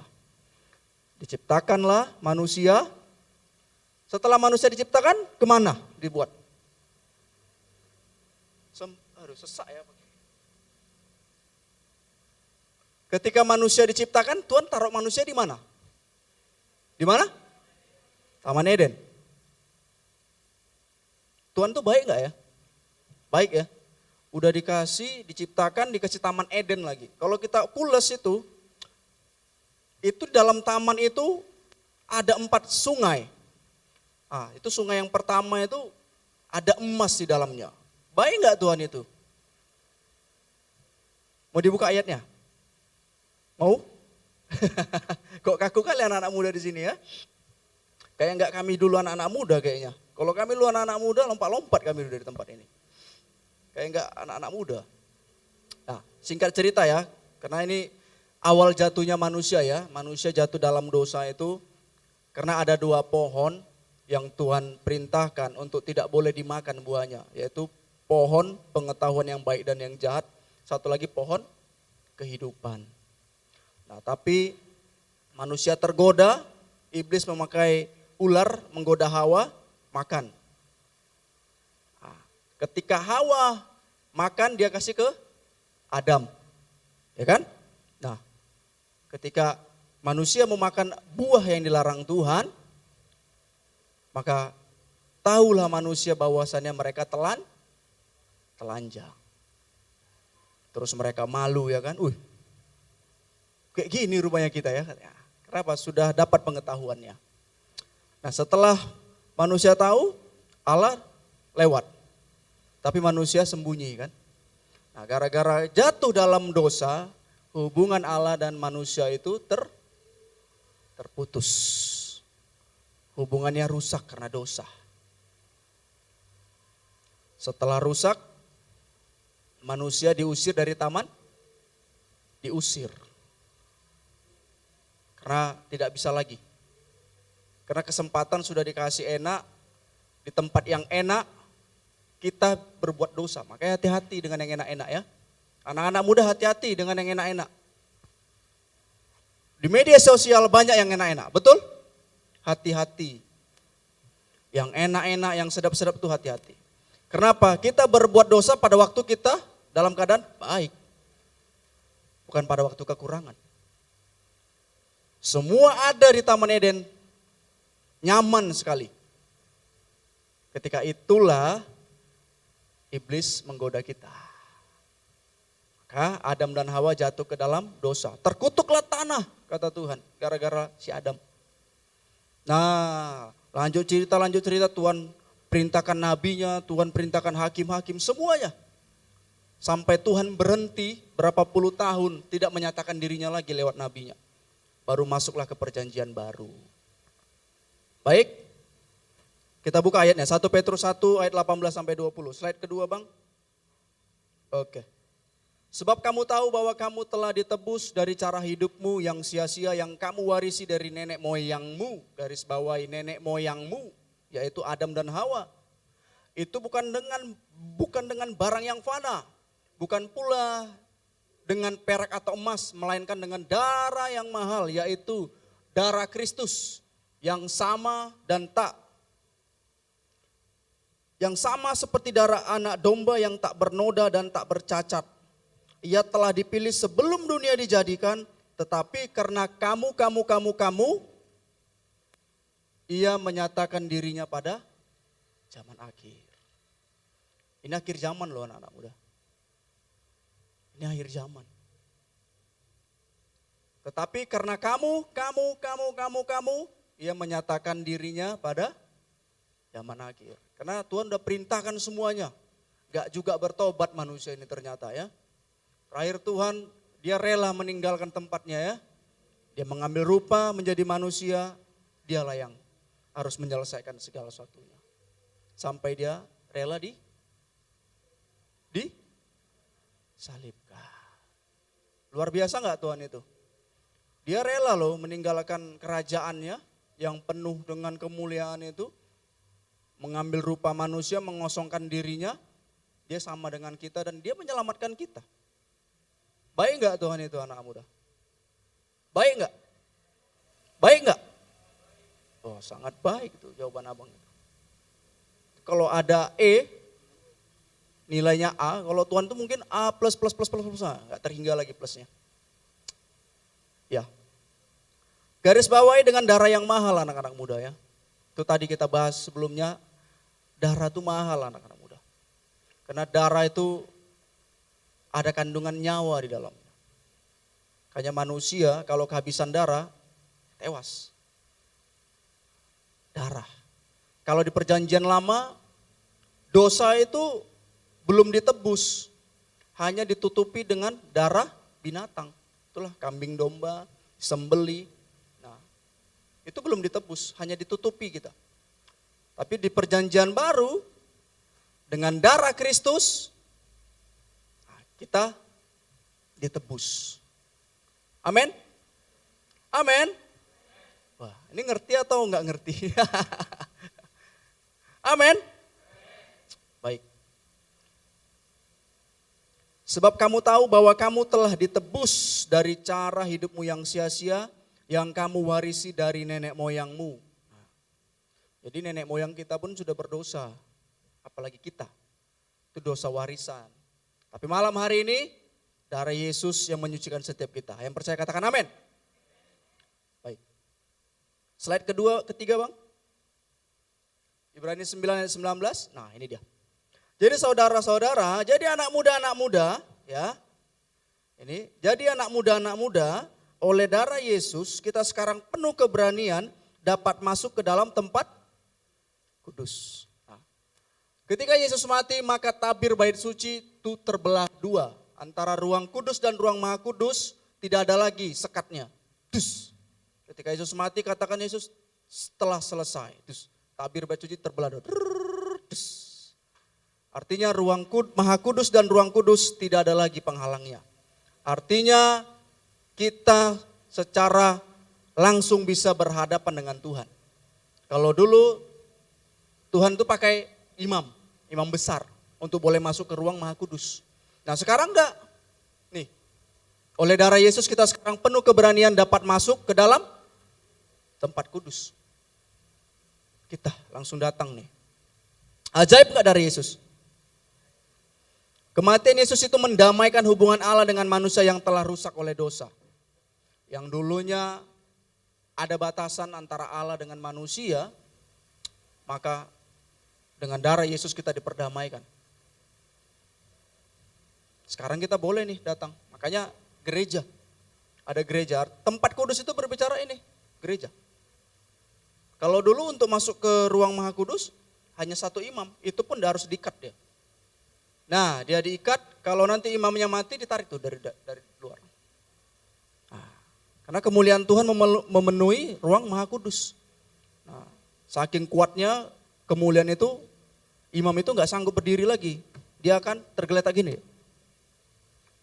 Diciptakanlah manusia. Setelah manusia diciptakan, kemana dibuat? Aduh, sesak ya. Ketika manusia diciptakan, Tuhan taruh manusia di mana? Di mana? Taman Eden. Tuhan tuh baik gak ya? Baik ya. Udah diciptakan, dikasih Taman Eden lagi. Kalau kita pules itu dalam taman itu ada 4 sungai. Ah, itu sungai yang pertama itu ada emas di dalamnya. Baik gak Tuhan itu? Mau dibuka ayatnya? Mau? Kok kaku kali anak-anak muda di sini ya? Kayak enggak kami dulu anak-anak muda kayaknya. Kalau kami dulu anak-anak muda lompat-lompat kami dulu dari tempat ini. Kayak enggak anak-anak muda. Nah, singkat cerita ya, karena ini awal jatuhnya manusia ya. Manusia jatuh dalam dosa itu karena ada 2 pohon yang Tuhan perintahkan untuk tidak boleh dimakan buahnya. Yaitu pohon pengetahuan yang baik dan yang jahat. Satu lagi pohon kehidupan. Nah, tapi manusia tergoda, iblis memakai ular menggoda Hawa, makan. Nah, Ketika Hawa makan, dia kasih ke Adam. Ya kan? Nah, ketika manusia memakan buah yang dilarang Tuhan, maka tahulah manusia bahwasannya mereka telanjang. Terus mereka malu ya kan, kayak gini rupanya kita ya. Kenapa? Sudah dapat pengetahuannya. Nah setelah manusia tahu, Allah lewat. Tapi manusia sembunyi kan. Nah gara-gara jatuh dalam dosa, hubungan Allah dan manusia itu terputus. Hubungannya rusak karena dosa. Setelah rusak, manusia diusir dari taman, diusir. Karena tidak bisa lagi. Karena kesempatan sudah dikasih enak, di tempat yang enak, kita berbuat dosa. Makanya hati-hati dengan yang enak-enak ya. Anak-anak muda hati-hati dengan yang enak-enak. Di media sosial banyak yang enak-enak, betul? Hati-hati. Yang enak-enak, yang sedap-sedap itu hati-hati. Kenapa? Kita berbuat dosa pada waktu kita dalam keadaan baik. Bukan pada waktu kekurangan. Semua ada di Taman Eden. Nyaman sekali. Ketika itulah iblis menggoda kita. Maka Adam dan Hawa jatuh ke dalam dosa. Terkutuklah tanah, kata Tuhan. Gara-gara si Adam. Nah, lanjut cerita Tuhan perintahkan nabinya, Tuhan perintahkan hakim-hakim, semuanya. Sampai Tuhan berhenti berapa puluh tahun tidak menyatakan dirinya lagi lewat nabinya. Baru masuklah ke perjanjian baru. Baik, kita buka ayatnya. 1 Petrus 1 ayat 18-20. Slide kedua Bang. Oke. Sebab kamu tahu bahwa kamu telah ditebus dari cara hidupmu yang sia-sia yang kamu warisi dari nenek moyangmu. Garis bawahi nenek moyangmu, yaitu Adam dan Hawa. Itu bukan dengan barang yang fana. Bukan pula dengan perak atau emas, melainkan dengan darah yang mahal, yaitu darah Kristus yang sama seperti darah anak domba yang tak bernoda dan tak bercacat. Ia telah dipilih sebelum dunia dijadikan, tetapi karena kamu, ia menyatakan dirinya pada zaman akhir. Ini akhir zaman loh anak-anak muda. Ini akhir zaman. Tetapi karena kamu, ia menyatakan dirinya pada zaman akhir. Karena Tuhan udah perintahkan semuanya. Gak juga bertobat manusia ini ternyata ya. Terakhir Tuhan, dia rela meninggalkan tempatnya ya. Dia mengambil rupa menjadi manusia, dialah yang harus menyelesaikan segala sesuatunya. Sampai dia rela disalibkan. Luar biasa gak Tuhan itu? Dia rela loh meninggalkan kerajaannya yang penuh dengan kemuliaan itu. Mengambil rupa manusia, mengosongkan dirinya. Dia sama dengan kita dan dia menyelamatkan kita. Baik gak Tuhan itu anak muda? Baik gak? Baik gak? Oh sangat baik tuh jawaban abang itu. Kalau ada E, nilainya A, kalau Tuhan itu mungkin A plus, gak terhingga lagi plusnya. Ya, garis bawahi dengan darah yang mahal anak-anak muda ya. Itu tadi kita bahas sebelumnya, darah itu mahal anak-anak muda. Karena darah itu ada kandungan nyawa di dalamnya. Hanya manusia kalau kehabisan darah, tewas. Darah. Kalau di perjanjian lama, dosa itu belum ditebus. Hanya ditutupi dengan darah binatang. Itulah kambing domba, sembeli. Nah, itu belum ditebus, hanya ditutupi kita. Tapi di perjanjian baru, dengan darah Kristus, kita ditebus. Amin? Amin? Wah, ini ngerti atau enggak ngerti? Amin? Baik. Sebab kamu tahu bahwa kamu telah ditebus dari cara hidupmu yang sia-sia, yang kamu warisi dari nenek moyangmu. Jadi nenek moyang kita pun sudah berdosa, apalagi kita. Itu dosa warisan. Tapi malam hari ini darah Yesus yang menyucikan setiap kita. Yang percaya katakan amin. Baik. Slide ketiga Bang. Ibrani 9 ayat 19. Nah ini dia. Jadi saudara-saudara, jadi anak muda ya. Ini, jadi anak muda oleh darah Yesus kita sekarang penuh keberanian dapat masuk ke dalam tempat kudus. Nah, ketika Yesus mati maka tabir bait suci itu terbelah dua. Antara ruang kudus dan ruang maha kudus tidak ada lagi sekatnya. Dus. Ketika Yesus mati katakan Yesus setelah selesai. Dus. Tabir bait suci terbelah dua. Dus. Artinya ruang maha kudus dan ruang kudus tidak ada lagi penghalangnya. Artinya kita secara langsung bisa berhadapan dengan Tuhan. Kalau dulu Tuhan itu pakai imam besar untuk boleh masuk ke ruang maha kudus. Nah sekarang enggak. Nih, oleh darah Yesus kita sekarang penuh keberanian dapat masuk ke dalam tempat kudus. Kita langsung datang nih. Ajaib enggak dari Yesus? Kematian Yesus itu mendamaikan hubungan Allah dengan manusia yang telah rusak oleh dosa. Yang dulunya ada batasan antara Allah dengan manusia, maka dengan darah Yesus kita diperdamaikan. Sekarang kita boleh nih datang, makanya gereja. Ada gereja, tempat kudus itu berbicara ini, gereja. Kalau dulu untuk masuk ke ruang maha kudus, hanya satu imam, itu pun harus diikat dia. Nah dia diikat, kalau nanti imamnya mati ditarik tuh dari luar. Nah, karena kemuliaan Tuhan memenuhi ruang maha kudus. Nah, saking kuatnya kemuliaan itu, imam itu gak sanggup berdiri lagi. Dia akan tergeletak gini.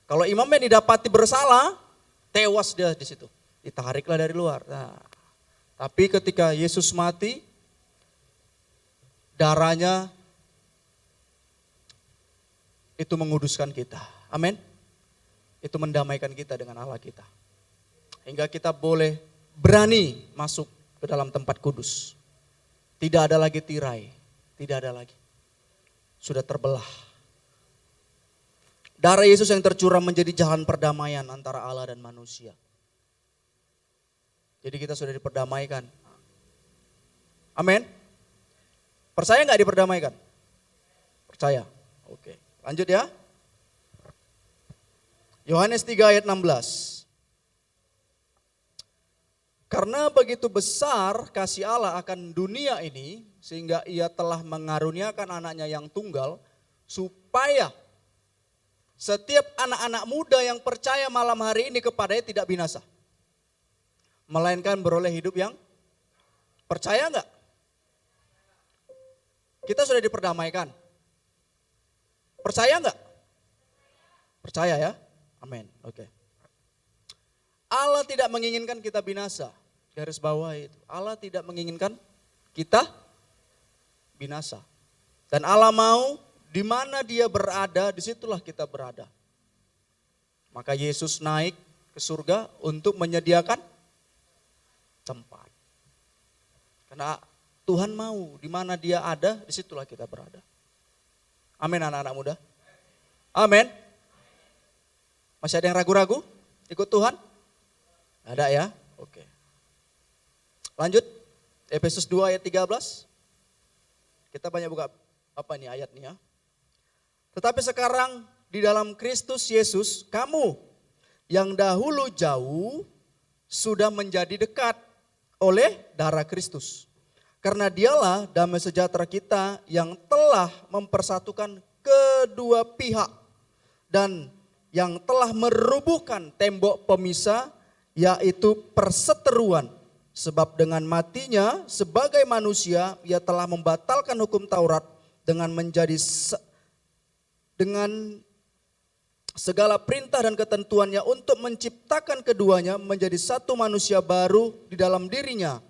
Kalau imamnya didapati bersalah, tewas dia di situ. Ditariklah dari luar. Nah, tapi ketika Yesus mati, darahnya itu menguduskan kita. Amin. Itu mendamaikan kita dengan Allah kita. Hingga kita boleh berani masuk ke dalam tempat kudus. Tidak ada lagi tirai. Tidak ada lagi. Sudah terbelah. Darah Yesus yang tercurah menjadi jalan perdamaian antara Allah dan manusia. Jadi kita sudah diperdamaikan. Amin. Percaya nggak diperdamaikan? Percaya. Oke. Lanjut ya. Yohanes 3 ayat 16. Karena begitu besar kasih Allah akan dunia ini, sehingga ia telah mengaruniakan anaknya yang tunggal, supaya setiap anak-anak muda yang percaya malam hari ini kepadanya tidak binasa. Melainkan beroleh hidup yang percaya enggak? Kita sudah diperdamaikan. Percaya enggak? Percaya ya? Amin. Oke. Allah tidak menginginkan kita binasa. Garis bawah itu. Allah tidak menginginkan kita binasa. Dan Allah mau di mana dia berada, disitulah kita berada. Maka Yesus naik ke surga untuk menyediakan tempat. Karena Tuhan mau di mana dia ada, disitulah kita berada. Amin anak-anak muda. Amin. Masih ada yang ragu-ragu ikut Tuhan? Ada ya? Oke. Lanjut, Efesus 2 ayat 13. Kita banyak buka apa nih ayat nih ya. Tetapi sekarang di dalam Kristus Yesus, kamu yang dahulu jauh sudah menjadi dekat oleh darah Kristus. Karena dialah damai sejahtera kita yang telah mempersatukan kedua pihak dan yang telah merubuhkan tembok pemisah, yaitu perseteruan. Sebab dengan matinya sebagai manusia ia telah membatalkan hukum Taurat dengan dengan segala perintah dan ketentuannya untuk menciptakan keduanya menjadi satu manusia baru di dalam dirinya.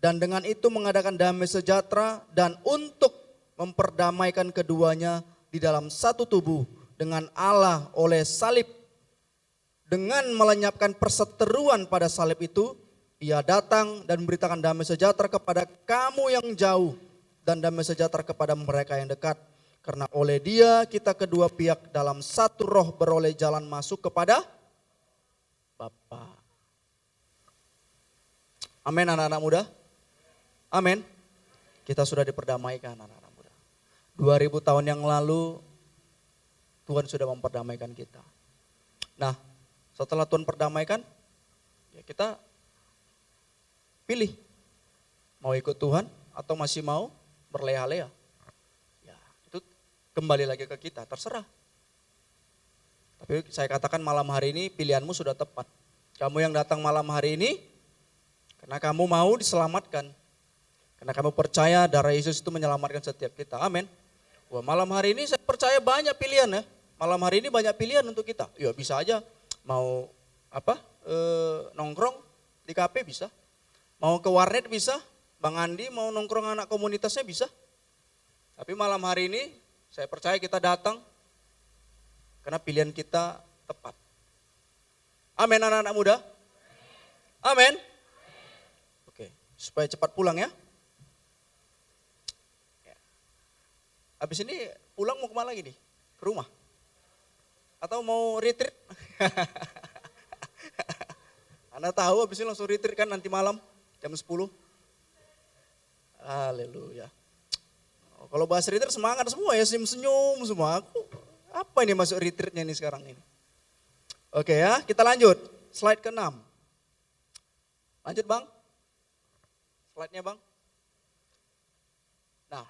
Dan dengan itu mengadakan damai sejahtera dan untuk memperdamaikan keduanya di dalam satu tubuh dengan Allah oleh salib. Dengan melenyapkan perseteruan pada salib itu, ia datang dan memberitakan damai sejahtera kepada kamu yang jauh dan damai sejahtera kepada mereka yang dekat. Karena oleh Dia kita kedua pihak dalam satu roh beroleh jalan masuk kepada Bapa. Amin anak-anak muda. Amin. Kita sudah diperdamaikan anak-anak muda. 2000 tahun yang lalu Tuhan sudah memperdamaikan kita. Nah, setelah Tuhan perdamaikan, ya kita pilih mau ikut Tuhan atau masih mau berleha-leha. Ya, itu kembali lagi ke kita, terserah. Tapi saya katakan malam hari ini pilihanmu sudah tepat. Kamu yang datang malam hari ini karena kamu mau diselamatkan. Karena kamu percaya darah Yesus itu menyelamatkan setiap kita. Amin. Wah, malam hari ini saya percaya banyak pilihan ya. Malam hari ini banyak pilihan untuk kita. Ya bisa aja mau nongkrong di kafe bisa. Mau ke warnet bisa. Bang Andi mau nongkrong anak komunitasnya bisa. Tapi malam hari ini saya percaya kita datang karena pilihan kita tepat. Amin anak-anak muda. Amin. Oke, supaya cepat pulang ya. Habis ini pulang mau kemana lagi nih? Ke rumah? Atau mau retreat? Anda tahu habis ini langsung retreat kan nanti malam jam 10. Haleluya. Kalau bahas retreat semangat semua ya, senyum semua. Aku, apa ini masuk retreatnya nih sekarang ini? Oke ya, kita lanjut. Slide ke-6. Lanjut Bang. Slide-nya Bang. Nah,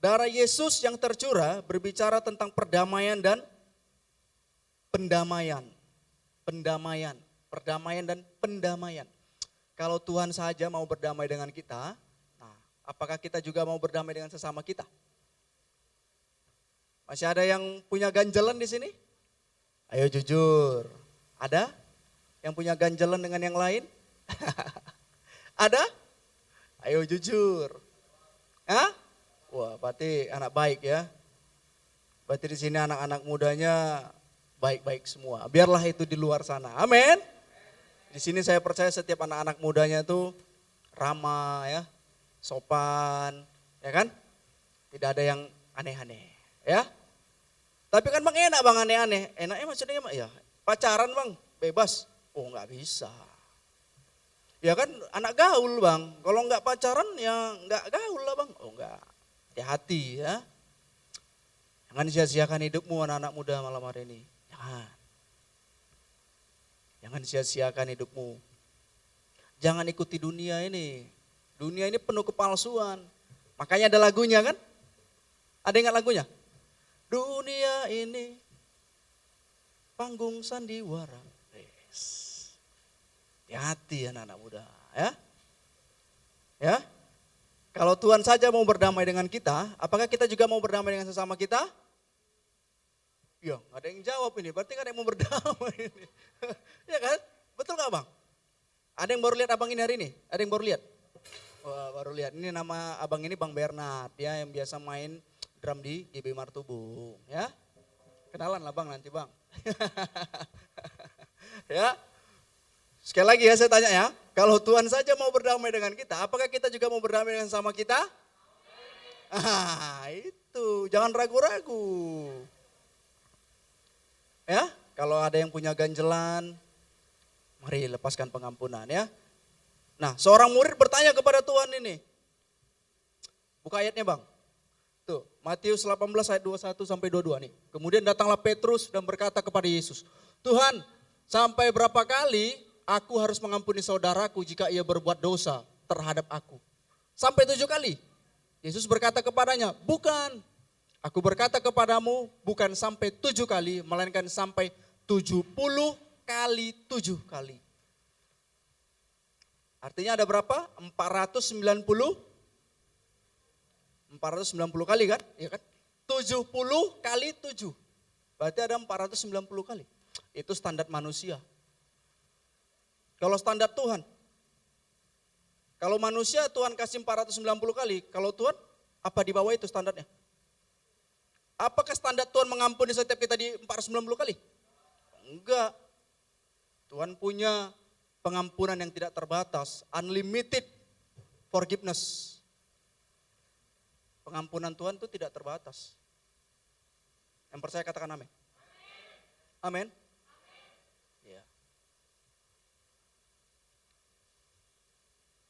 darah Yesus yang tercurah berbicara tentang perdamaian dan pendamaian. Perdamaian dan pendamaian. Kalau Tuhan saja mau berdamai dengan kita, nah, apakah kita juga mau berdamai dengan sesama kita? Masih ada yang punya ganjelan di sini? Ayo jujur. Ada yang punya ganjelan dengan yang lain? Ada? Ayo jujur. Hah? Wah, berarti anak baik ya. Berarti di sini anak-anak mudanya baik-baik semua. Biarlah itu di luar sana. Amin. Di sini saya percaya setiap anak-anak mudanya itu ramah ya, sopan, ya kan? Tidak ada yang aneh-aneh, ya. Tapi kan Bang enak Bang aneh-aneh. Enaknya maksudnya ya pacaran Bang, bebas. Oh nggak bisa. Ya kan anak gaul Bang, kalau nggak pacaran ya nggak gaul lah Bang. Oh nggak, hati-hati ya. Jangan sia-siakan hidupmu anak-anak muda malam hari ini. Jangan sia-siakan hidupmu. Jangan ikuti dunia ini. Dunia ini penuh kepalsuan. Makanya ada lagunya kan? Ada ingat lagunya? Dunia ini panggung sandiwara. Hati-hati anak-anak muda ya. Ya. Kalau Tuhan saja mau berdamai dengan kita, apakah kita juga mau berdamai dengan sesama kita? Ya, gak ada yang jawab ini, berarti gak ada yang mau berdamai ini. Ya kan? Betul gak Bang? Ada yang baru lihat abang ini hari ini? Ada yang baru lihat? Wah, baru lihat. Ini nama abang ini Bang Bernard, dia yang biasa main drum di GB Martubung, ya. Kenalan lah Bang nanti Bang. Ya. Sekali lagi ya saya tanya ya, kalau Tuhan saja mau berdamai dengan kita, apakah kita juga mau berdamai dengan sama kita? Ah, itu, jangan ragu-ragu. Ya, kalau ada yang punya ganjelan, mari lepaskan pengampunan ya. Nah, seorang murid bertanya kepada Tuhan ini. Buka ayatnya Bang. Tuh, Matius 18 ayat 21 sampai 22 nih. Kemudian datanglah Petrus dan berkata kepada Yesus, Tuhan, sampai berapa kali aku harus mengampuni saudaraku jika ia berbuat dosa terhadap aku? Sampai 7 kali. Yesus berkata kepadanya, bukan. Aku berkata kepadamu bukan sampai 7 kali, melainkan sampai 70 kali 7 kali. Artinya ada berapa? 490 kali kan? Ya kan? 70 kali 7. Berarti ada 490 kali. Itu standar manusia. Kalau standar Tuhan. Kalau manusia Tuhan kasih 490 kali. Kalau Tuhan apa di bawah itu standarnya? Apakah standar Tuhan mengampuni setiap kita di 490 kali? Enggak. Tuhan punya pengampunan yang tidak terbatas. Unlimited forgiveness. Pengampunan Tuhan itu tidak terbatas. Yang percaya katakan amin. Amin. Ya.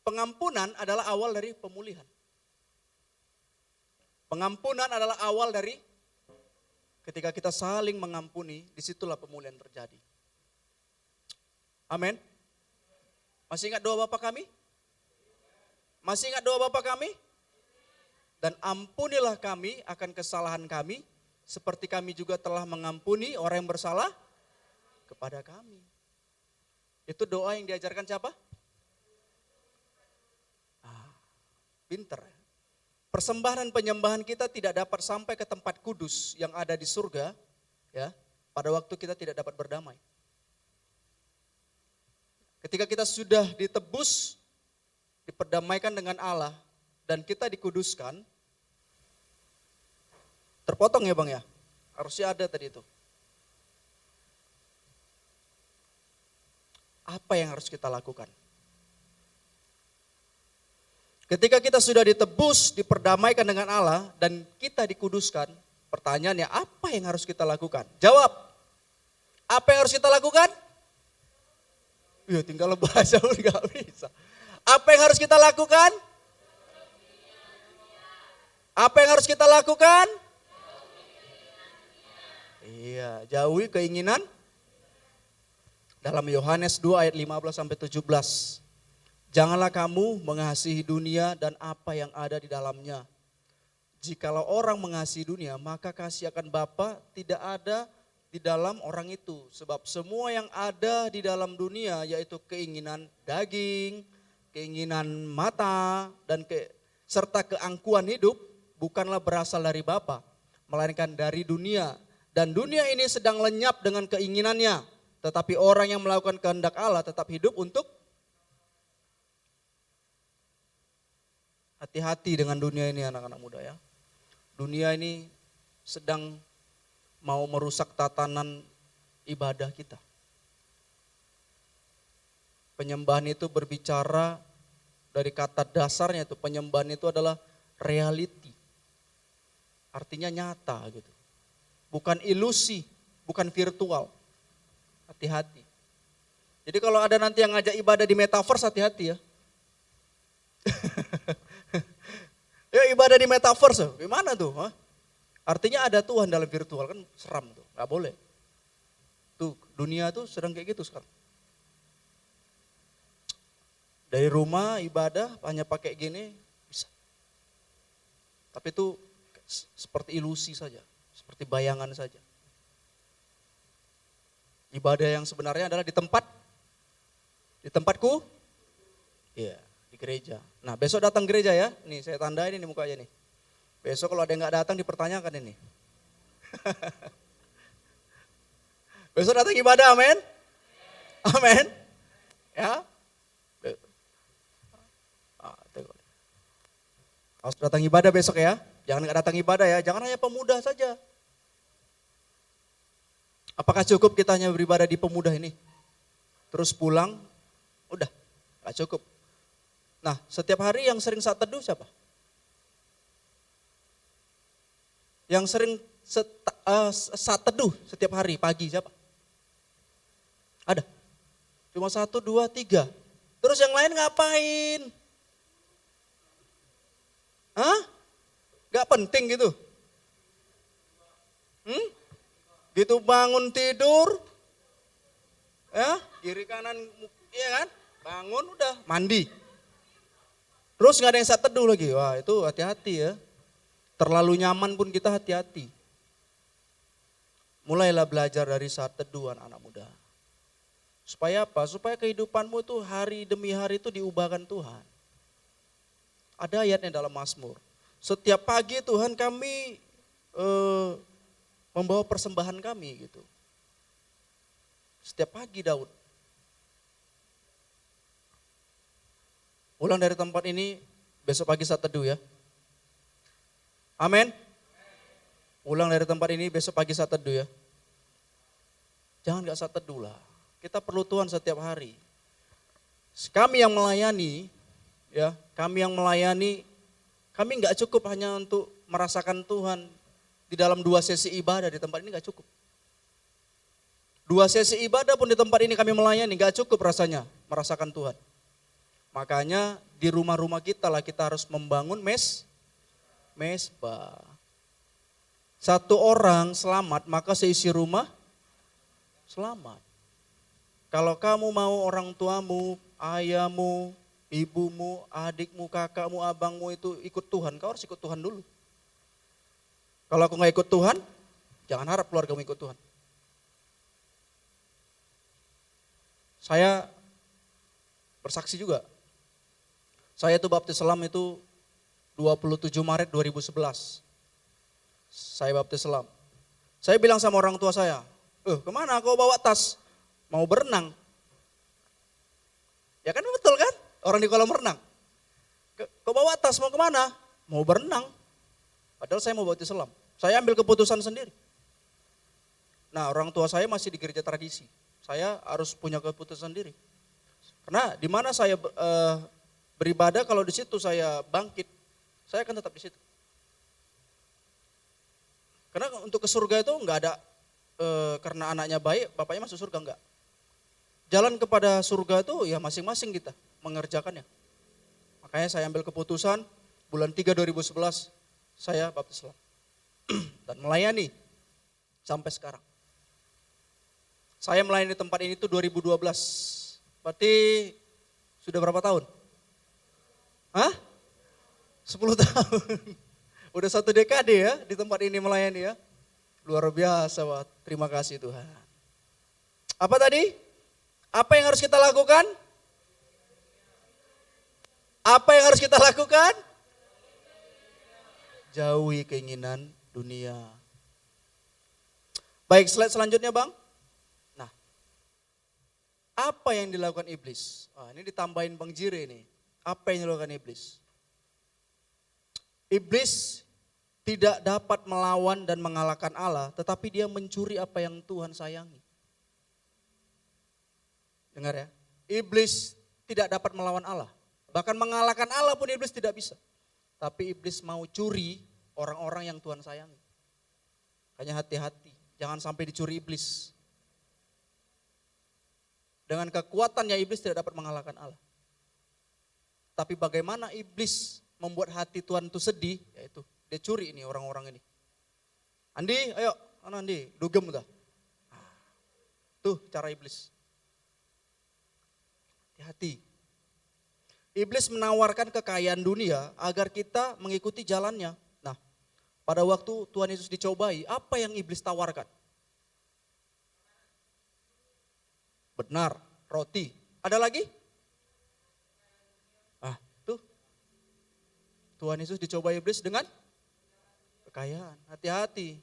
Pengampunan adalah awal dari pemulihan. Pengampunan adalah awal dari ketika kita saling mengampuni, disitulah pemulihan terjadi. Amin. Masih ingat doa Bapa kami? Masih ingat doa Bapa kami? Dan ampunilah kami akan kesalahan kami, seperti kami juga telah mengampuni orang yang bersalah kepada kami. Itu doa yang diajarkan siapa? Pinter. Persembahan dan penyembahan kita tidak dapat sampai ke tempat kudus yang ada di surga, ya, pada waktu kita tidak dapat berdamai. Ketika kita sudah ditebus, diperdamaikan dengan Allah, dan kita dikuduskan, terpotong ya Bang ya, harusnya ada tadi itu. Apa yang harus kita lakukan? Ketika kita sudah ditebus, diperdamaikan dengan Allah, dan kita dikuduskan, pertanyaannya apa yang harus kita lakukan? Jawab, apa yang harus kita lakukan? Ya tinggal bahasa pun gak bisa. Apa yang harus kita lakukan? Apa yang harus kita lakukan? Iya, jauhi keinginan. Dalam Yohanes 2 ayat 15 sampai 17. Janganlah kamu mengasihi dunia dan apa yang ada di dalamnya. Jikalau orang mengasihi dunia, maka kasih akan Bapa tidak ada di dalam orang itu. Sebab semua yang ada di dalam dunia, yaitu keinginan daging, keinginan mata, dan serta keangkuhan hidup, bukanlah berasal dari Bapa, melainkan dari dunia. Dan dunia ini sedang lenyap dengan keinginannya. Tetapi orang yang melakukan kehendak Allah tetap hidup untuk. Hati-hati dengan dunia ini anak-anak muda ya. Dunia ini sedang mau merusak tatanan ibadah kita. Penyembahan itu berbicara dari kata dasarnya itu, penyembahan itu adalah reality. Artinya nyata gitu. Bukan ilusi, bukan virtual. Hati-hati. Jadi kalau ada nanti yang ngajak ibadah di metaverse, hati-hati ya. Ya ibadah di metaverse, gimana tuh? Hah? Artinya ada Tuhan dalam virtual, kan seram tuh, gak boleh. Tuh dunia tuh sedang kayak gitu sekarang. Dari rumah ibadah hanya pakai gini bisa. Tapi itu seperti ilusi saja, seperti bayangan saja. Ibadah yang sebenarnya adalah di tempatku, iya. Gereja. Nah besok datang gereja ya, nih saya tandain ini mukanya nih. Besok kalau ada yang gak datang dipertanyakan ini. Besok datang ibadah, amin? Amin? Ya? Harus datang ibadah besok ya, jangan gak datang ibadah ya, jangan hanya pemuda saja. Apakah cukup kita hanya beribadah di pemuda ini? Terus pulang, udah gak cukup. Nah, setiap hari yang sering saat teduh siapa? Yang sering saat teduh setiap hari pagi siapa? Ada? Cuma 1, 2, 3. Terus yang lain ngapain? Hah? Gak penting gitu? Gitu bangun tidur, ya kiri kanan, iya kan? Bangun udah mandi. Terus gak ada yang saat teduh lagi, wah itu hati-hati ya. Terlalu nyaman pun kita hati-hati. Mulailah belajar dari saat teduh anak muda. Supaya apa? Supaya kehidupanmu itu hari demi hari itu diubahkan Tuhan. Ada ayatnya dalam Mazmur. Setiap pagi Tuhan kami membawa persembahan kami gitu. Setiap pagi Daud. Ulang dari tempat ini, besok pagi saat teduh ya. Amin. Ulang dari tempat ini, besok pagi saat teduh ya. Jangan gak saat teduh lah. Kita perlu Tuhan setiap hari. Kami yang melayani, ya, kami gak cukup hanya untuk merasakan Tuhan di dalam 2 sesi ibadah di tempat ini gak cukup. 2 sesi ibadah pun di tempat ini kami melayani, gak cukup rasanya merasakan Tuhan. Makanya di rumah-rumah kita lah kita harus membangun mesbah. 1 orang selamat maka seisi rumah selamat. Kalau kamu mau orang tuamu, ayahmu, ibumu, adikmu, kakakmu, abangmu itu ikut Tuhan, kau harus ikut Tuhan dulu. Kalau aku gak ikut Tuhan, jangan harap keluargamu ikut Tuhan. Saya bersaksi juga. Saya itu baptis Selam itu 27 Maret 2011. Saya baptis Selam. Saya bilang sama orang tua saya, kemana kau bawa tas? Mau berenang. Ya kan betul kan? Orang di kolam renang. Kau bawa tas mau kemana? Mau berenang. Padahal saya mau baptis Selam. Saya ambil keputusan sendiri. Nah, orang tua saya masih di gereja tradisi. Saya harus punya keputusan sendiri. Karena di mana saya beribadah, kalau di situ saya bangkit, saya akan tetap di situ. Karena untuk ke surga itu enggak ada karena anaknya baik, bapaknya masuk surga, enggak. Jalan kepada surga itu ya masing-masing kita mengerjakannya. Makanya saya ambil keputusan bulan 3 2011 saya baptis Selam. Dan melayani sampai sekarang. Saya melayani tempat ini itu 2012. Berarti sudah berapa tahun? Hah? 10 tahun. Udah 1 dekade ya di tempat ini melayani ya. Luar biasa, Pak. Terima kasih Tuhan. Apa tadi? Apa yang harus kita lakukan? Apa yang harus kita lakukan? Jauhi keinginan dunia. Baik, slide selanjutnya Bang. Nah, apa yang dilakukan iblis? Ini ditambahin Bang Jire nih. Apa yang dilakukan iblis? Iblis tidak dapat melawan dan mengalahkan Allah, tetapi dia mencuri apa yang Tuhan sayangi. Dengar ya, iblis tidak dapat melawan Allah. Bahkan mengalahkan Allah pun iblis tidak bisa. Tapi iblis mau curi orang-orang yang Tuhan sayangi. Makanya hati-hati, jangan sampai dicuri iblis. Dengan kekuatannya iblis tidak dapat mengalahkan Allah. Tapi bagaimana iblis membuat hati Tuhan itu sedih, yaitu dia curi ini orang-orang ini. Andi, ayo, mana Andi, dugem udah. Tuh cara iblis. Hati. Iblis menawarkan kekayaan dunia agar kita mengikuti jalannya. Nah, pada waktu Tuhan Yesus dicobai, apa yang iblis tawarkan? Benar, roti. Ada lagi? Tuh. Tuhan Yesus dicobai iblis dengan kekayaan. Hati-hati.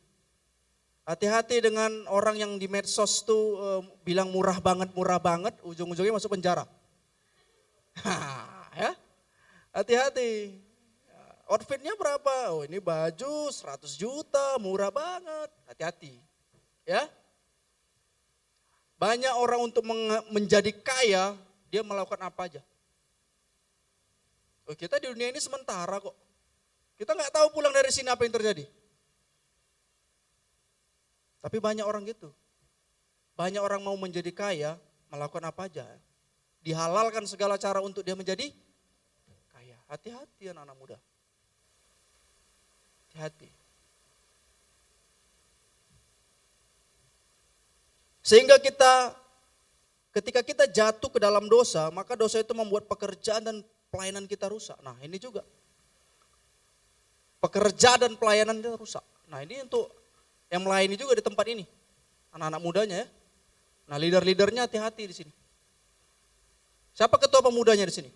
Hati-hati dengan orang yang di medsos tuh bilang murah banget, ujung-ujungnya masuk penjara. Ya, hati-hati. Outfitnya berapa? Oh ini baju 100 juta, murah banget. Hati-hati. Ya. Banyak orang untuk menjadi kaya, dia melakukan apa aja. Oh, kita di dunia ini sementara kok. Kita nggak tahu pulang dari sini apa yang terjadi. Tapi banyak orang gitu. Banyak orang mau menjadi kaya, melakukan apa aja. Dihalalkan segala cara untuk dia menjadi kaya. Hati-hati anak-anak muda. Hati-hati. Sehingga ketika kita jatuh ke dalam dosa, maka dosa itu membuat pekerjaan dan pelayanan kita rusak. Nah ini juga. Pekerjaan dan pelayanan kita rusak. Nah ini untuk yang melayani juga di tempat ini. Anak-anak mudanya ya. Nah leader-leadernya hati-hati di sini. Siapa ketua pemudanya di sini?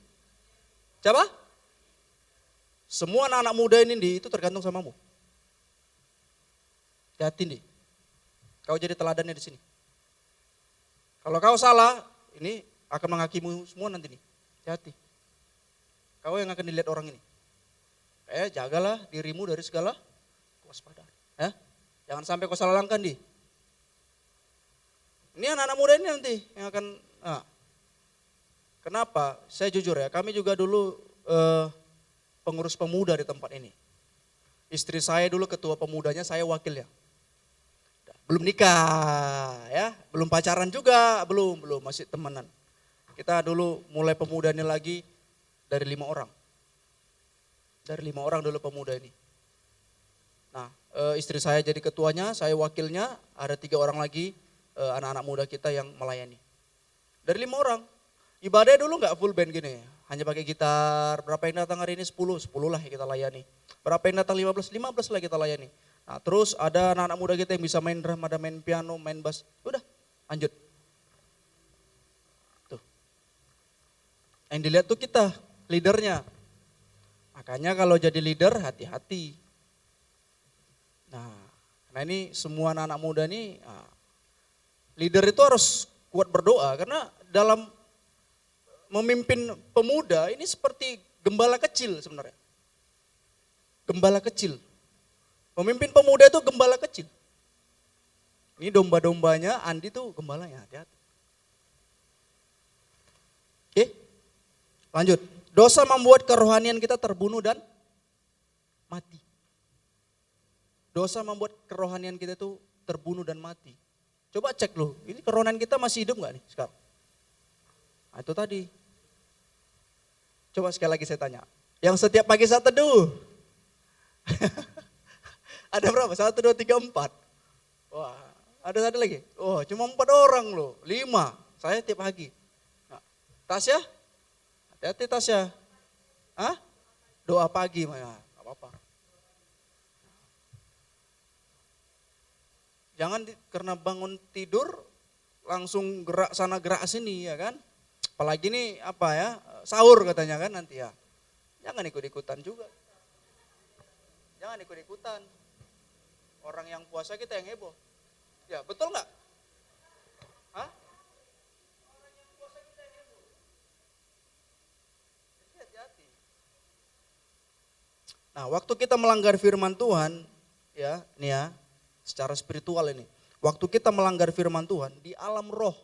Siapa? Semua anak-anak muda ini itu tergantung samamu. Hati-hati nih. Kau jadi teladannya di sini. Kalau kau salah, ini akan menghakimu semua nanti nih. Hati-hati. Kau yang akan dilihat orang ini. Jagalah dirimu dari segala kewaspadaan. Ya? Jangan sampai kau salah langkah nih. Ini anak-anak muda ini nanti yang akan. Kenapa? Saya jujur ya, kami juga dulu pengurus pemuda di tempat ini. Istri saya dulu ketua pemudanya, saya wakilnya. Belum nikah ya, belum pacaran juga, belum masih temenan. Kita dulu mulai pemuda ini lagi dari 5 orang. Dari 5 orang dulu pemuda ini. Nah, istri saya jadi ketuanya, saya wakilnya, ada 3 orang lagi anak-anak muda kita yang melayani. Dari 5 orang. Ibadah dulu nggak full band gini, hanya pakai gitar. Berapa yang datang hari ini? 10 lah yang kita layani. Berapa yang datang 15 lah kita layani. Nah, terus ada anak-anak muda kita yang bisa main drum, ada main piano, main bass. Udah, lanjut. Tuh. Yang dilihat tuh kita, leadernya. Makanya kalau jadi leader hati-hati. Nah ini semua anak-anak muda nih, leader itu harus kuat berdoa. Karena dalam memimpin pemuda ini seperti gembala kecil sebenarnya. Gembala kecil. Pemimpin pemuda itu gembala kecil. Ini domba-dombanya, Andi tuh gembalanya, hati-hati. Oke, lanjut. Dosa membuat kerohanian kita terbunuh dan mati. Dosa membuat kerohanian kita itu terbunuh dan mati. Coba cek loh, ini kerohanian kita masih hidup gak nih sekarang? Nah, itu tadi. Coba sekali lagi saya tanya. Yang setiap pagi saat teduh. Ada berapa? 1, 2, 3, 4. Wah, ada lagi. Oh, cuma 4 orang loh. 5. Saya tiap pagi. Nah, Tasya? Hati-hati Tasya. Hah? Doa pagi. Nah, gak apa-apa. Jangan karena bangun tidur langsung gerak sana gerak sini ya kan. Apalagi nih apa ya, sahur katanya kan nanti ya. Jangan ikut-ikutan juga. Jangan ikut-ikutan. Orang yang puasa kita yang heboh. Ya betul nggak? Hah? Orang yang puasa kita yang heboh. Jadi hati-hati. Nah waktu kita melanggar firman Tuhan, ya nih ya, secara spiritual ini. Waktu kita melanggar firman Tuhan di alam roh,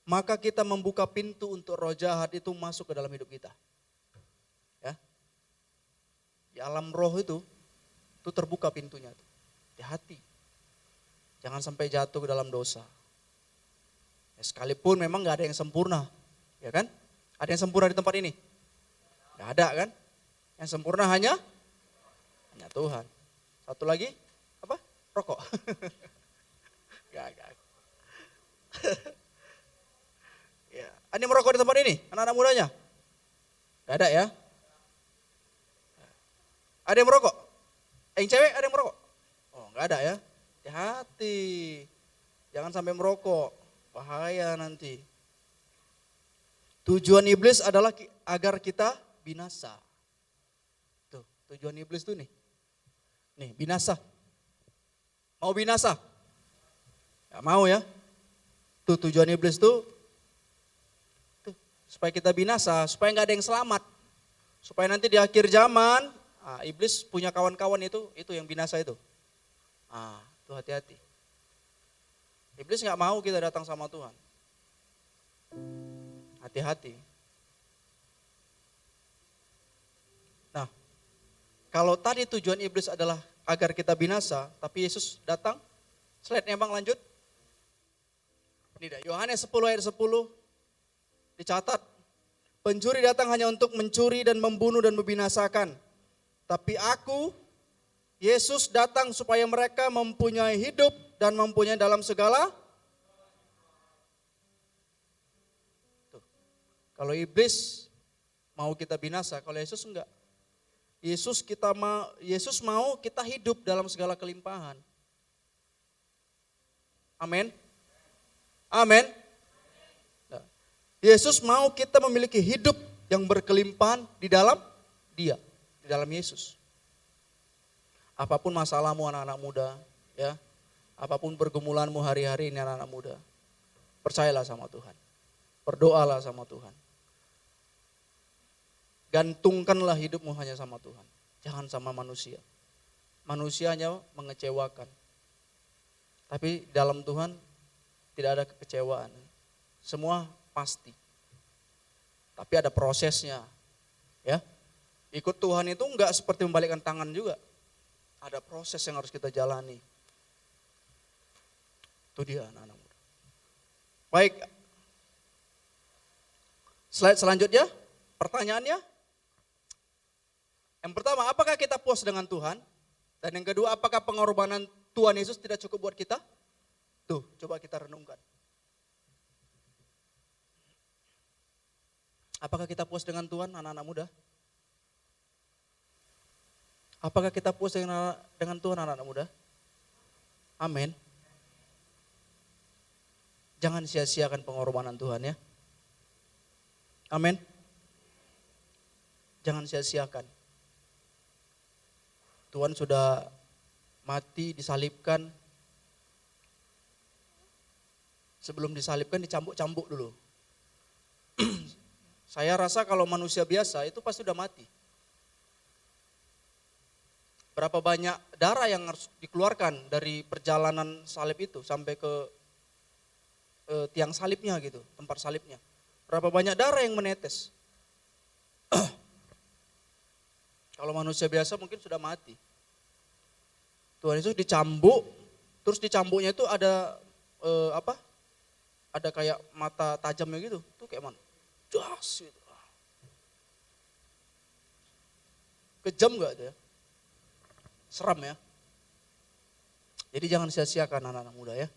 maka kita membuka pintu untuk roh jahat itu masuk ke dalam hidup kita. Ya. Di alam roh itu terbuka pintunya. Hati-hati. Jangan sampai jatuh ke dalam dosa. Ya, sekalipun memang gak ada yang sempurna. Ya kan? Ada yang sempurna di tempat ini? Gak ada kan? Yang sempurna hanya Tuhan. Satu lagi, apa? Rokok. Gak. Ya. Ada yang merokok di tempat ini? Anak-anak mudanya? Gak ada ya? Ada yang merokok? Yang cewek ada yang merokok? Oh gak ada ya? Hati-hati. Jangan sampai merokok. Bahaya nanti. Tujuan iblis adalah agar kita binasa. Tuh, tujuan iblis tuh nih. Nih, binasa. Mau binasa? Gak mau ya? Tuh tujuan iblis tuh supaya kita binasa, supaya gak ada yang selamat. Supaya nanti di akhir zaman, iblis punya kawan-kawan itu yang binasa itu. Tuh hati-hati. Iblis gak mau kita datang sama Tuhan. Hati-hati. Nah, kalau tadi tujuan iblis adalah agar kita binasa, tapi Yesus datang, slide-nya Bang lanjut. Ini dah, Yohanes 10 ayat 10 dicatat. Pencuri datang hanya untuk mencuri dan membunuh dan membinasakan. Tapi aku, Yesus datang supaya mereka mempunyai hidup dan mempunyai dalam segala. Tuh. Kalau iblis mau kita binasa, kalau Yesus enggak. Yesus mau kita hidup dalam segala kelimpahan. Amin. Amin. Nah, Yesus mau kita memiliki hidup yang berkelimpahan di dalam Dia, di dalam Yesus. Apapun masalahmu anak-anak muda, ya, apapun pergumulanmu hari-hari ini anak-anak muda, percayalah sama Tuhan, berdoalah sama Tuhan. Gantungkanlah hidupmu hanya sama Tuhan, jangan sama manusia. Manusia hanya mengecewakan, tapi dalam Tuhan tidak ada kekecewaan, semua pasti. Tapi ada prosesnya, ya. Ikut Tuhan itu enggak seperti membalikkan tangan juga. Ada proses yang harus kita jalani. Itu dia anak-anak muda. Baik. Slide selanjutnya, pertanyaannya. Yang pertama, apakah kita puas dengan Tuhan? Dan yang kedua, apakah pengorbanan Tuhan Yesus tidak cukup buat kita? Tuh, coba kita renungkan. Apakah kita puas dengan Tuhan, anak-anak muda? Apakah kita puas dengan Tuhan, anak-anak muda? Amin. Jangan sia-siakan pengorbanan Tuhan ya. Amin. Jangan sia-siakan. Tuhan sudah mati, disalibkan. Sebelum disalibkan dicambuk-cambuk dulu. Saya rasa kalau manusia biasa itu pasti sudah mati. Berapa banyak darah yang harus dikeluarkan dari perjalanan salib itu sampai ke tiang salibnya gitu, tempat salibnya. Berapa banyak darah yang menetes. Kalau manusia biasa mungkin sudah mati. Tuhan Yesus dicambuk, terus dicambuknya itu ada ada kayak mata tajamnya gitu. Tuh kayak mana? Das gitu. Kejam gak itu ya? Seram ya. Jadi jangan sia-siakan anak-anak muda ya.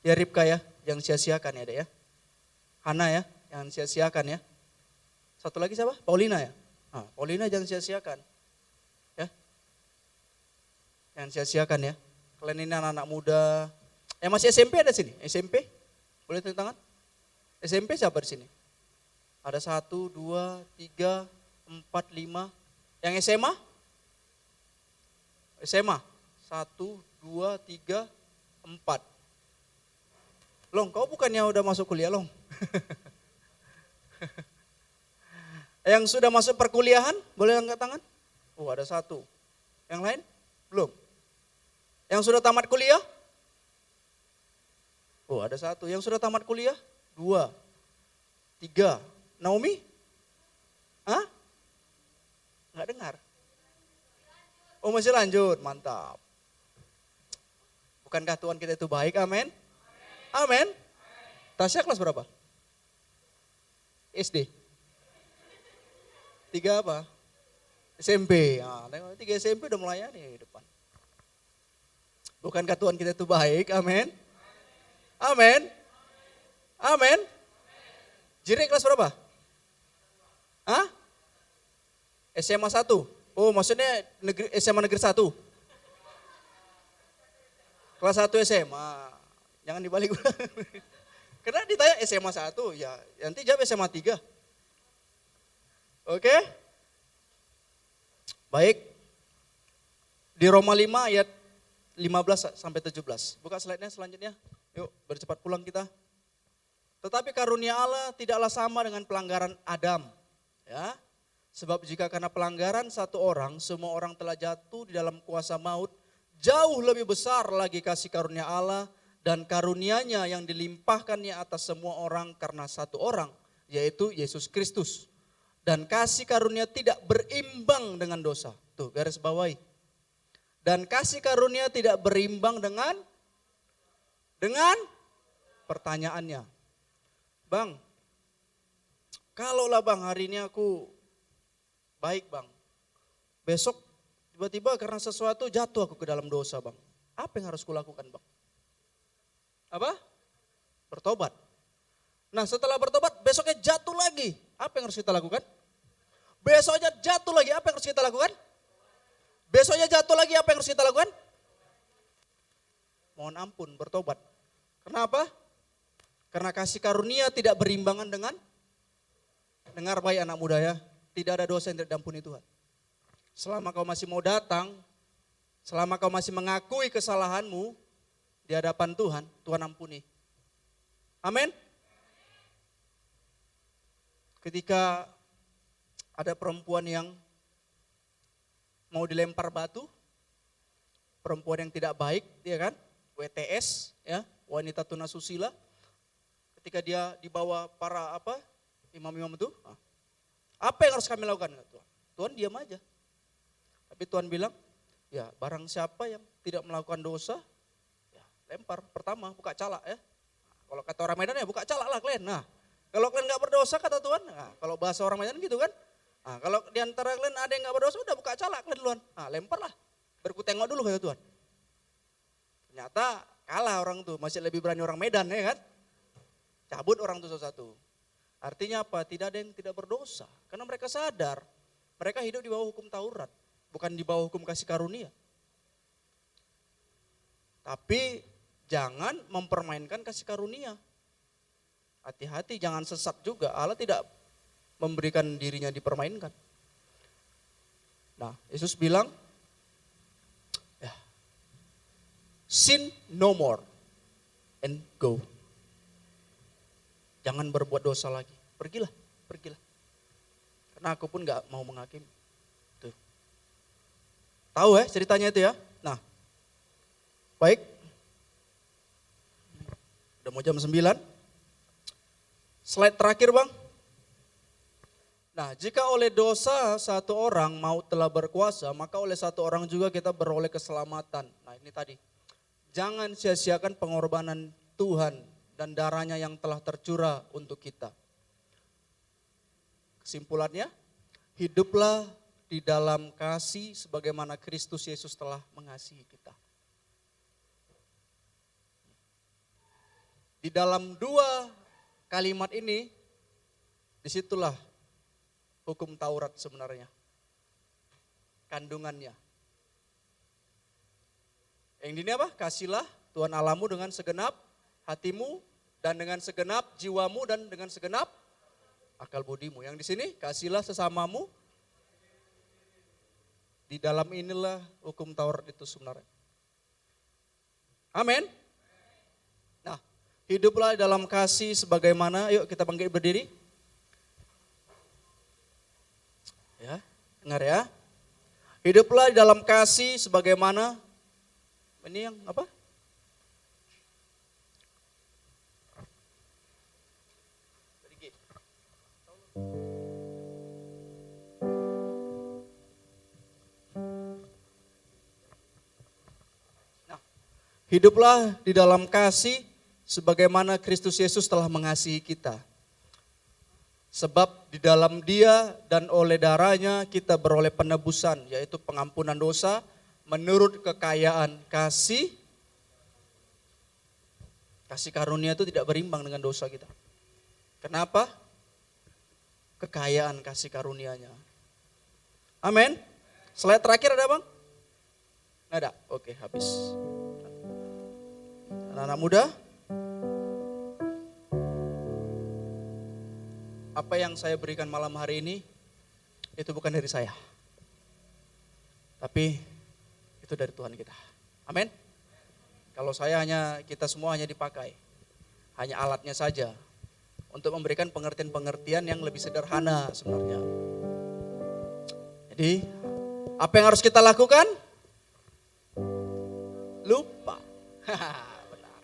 Ya Ribka ya, jangan sia-siakan ya Dek ya. Hana ya, jangan sia-siakan ya. Satu lagi siapa? Paulina ya. Nah, Paulina jangan sia-siakan. Ya. Jangan sia-siakan ya. Kalian ini anak-anak muda. Yang masih SMP ada sini? SMP? Boleh tepuk tangan? SMP siapa di sini? Ada 1, 2, 3, 4, 5. Yang SMA? SMA 1, 2, 3, 4. Long, kau bukannya udah masuk kuliah, Long? Yang sudah masuk perkuliahan, boleh angkat tangan? Oh, ada 1. Yang lain? Belum. Yang sudah tamat kuliah? Oh, ada 1. Yang sudah tamat kuliah? 2, 3. Naomi? Hah? Enggak dengar. Oh, masih lanjut, mantap. Bukankah Tuhan kita itu baik, amin? Amin. Tasya kelas berapa? SD. 3 apa? SMP. Nah, 3 SMP udah melayani di depan. Bukankah Tuhan kita itu baik, amin? Amin. Amin. Jiri kelas berapa? Hah? SMA 1. Oh, maksudnya SMA negeri 1. Kelas 1 SMA. Jangan dibalik. Karena ditanya SMA 1, ya nanti jawab SMA 3. Oke? Baik. Di Roma 5 ayat 15 sampai 17. Buka slide-nya selanjutnya. Yuk, bercepat pulang kita. Tetapi karunia Allah tidaklah sama dengan pelanggaran Adam. Ya. Sebab jika karena pelanggaran satu orang, semua orang telah jatuh di dalam kuasa maut, jauh lebih besar lagi kasih karunia Allah dan karunia-Nya yang dilimpahkannya atas semua orang karena satu orang, yaitu Yesus Kristus. Dan kasih karunia tidak berimbang dengan dosa. Tuh, garis bawahi. Dan kasih karunia tidak berimbang dengan pertanyaannya. Bang, kalaulah bang hari ini aku baik bang, besok tiba-tiba karena sesuatu jatuh aku ke dalam dosa bang. Apa yang harus kulakukan bang? Apa? Bertobat. Nah setelah bertobat besoknya jatuh lagi. Apa yang harus kita lakukan? Besoknya jatuh lagi, apa yang harus kita lakukan? Besoknya jatuh lagi, apa yang harus kita lakukan? Mohon ampun, bertobat. Kenapa? Karena kasih karunia tidak berimbangan dengan, dengar baik anak muda ya, tidak ada dosa yang tidak diampuni Tuhan. Selama kau masih mau datang, selama kau masih mengakui kesalahanmu di hadapan Tuhan, Tuhan ampuni. Amin. Ketika ada perempuan yang mau dilempar batu, perempuan yang tidak baik, dia kan, WTS, ya, wanita tunasusila. Ketika dia dibawa para imam-imam itu, apa yang harus kami lakukan? Tuhan? Tuhan diam aja. Tapi Tuhan bilang, ya barang siapa yang tidak melakukan dosa, ya lempar. Pertama buka calak ya. Kalau kata orang Medan ya buka calak lah kalian. Nah kalau kalian gak berdosa kata Tuhan, nah, kalau bahasa orang Medan gitu kan. Nah, kalau diantara kalian ada yang gak berdosa udah buka calak kalian duluan. Nah lempar lah, berkutengok dulu kata Tuhan. Ternyata kalah orang tuh, masih lebih berani orang Medan ya kan. Cabut orang tuh satu-satu. Artinya apa? Tidak ada yang tidak berdosa. Karena mereka sadar, mereka hidup di bawah hukum Taurat. Bukan di bawah hukum kasih karunia. Tapi jangan mempermainkan kasih karunia. Hati-hati jangan sesat juga. Allah tidak memberikan dirinya dipermainkan. Nah Yesus bilang, ya, sin no more and go. Jangan berbuat dosa lagi. Pergilah, pergilah. Karena aku pun gak mau menghakimi. Tuh. Tahu ya ceritanya itu ya. Nah, baik. Udah mau jam 9. Slide terakhir Bang. Nah, jika oleh dosa satu orang maut telah berkuasa, maka oleh satu orang juga kita beroleh keselamatan. Nah ini tadi. Jangan sia-siakan pengorbanan Tuhan dan darahnya yang telah tercurah untuk kita. Kesimpulannya, hiduplah di dalam kasih sebagaimana Kristus Yesus telah mengasihi kita. Di dalam dua kalimat ini, disitulah hukum Taurat sebenarnya. Kandungannya. Yang ini apa? Kasihlah Tuhan Allahmu dengan segenap hatimu dan dengan segenap jiwamu dan dengan segenap akal budimu. Yang di sini kasihlah sesamamu. Di dalam inilah hukum Taurat itu sebenarnya. Amin. Nah, hiduplah dalam kasih sebagaimana, yuk kita bangkit berdiri. Ya, dengar ya. Hiduplah di dalam kasih sebagaimana, ini yang apa? Nah, hiduplah di dalam kasih sebagaimana Kristus Yesus telah mengasihi kita. Sebab di dalam Dia dan oleh darahnya kita beroleh penebusan, yaitu pengampunan dosa menurut kekayaan kasih. Kasih karunia itu tidak berimbang dengan dosa kita. Kenapa? Kekayaan kasih karunia-Nya. Amin. Slide terakhir ada Bang? Nggak ada? Oke, habis. Anak-anak muda, apa yang saya berikan malam hari ini, itu bukan dari saya. Tapi itu dari Tuhan kita. Amin. Kalau saya kita semua hanya dipakai. Hanya alatnya saja. Untuk memberikan pengertian-pengertian yang lebih sederhana sebenarnya. Jadi, apa yang harus kita lakukan? Lupa. Benar.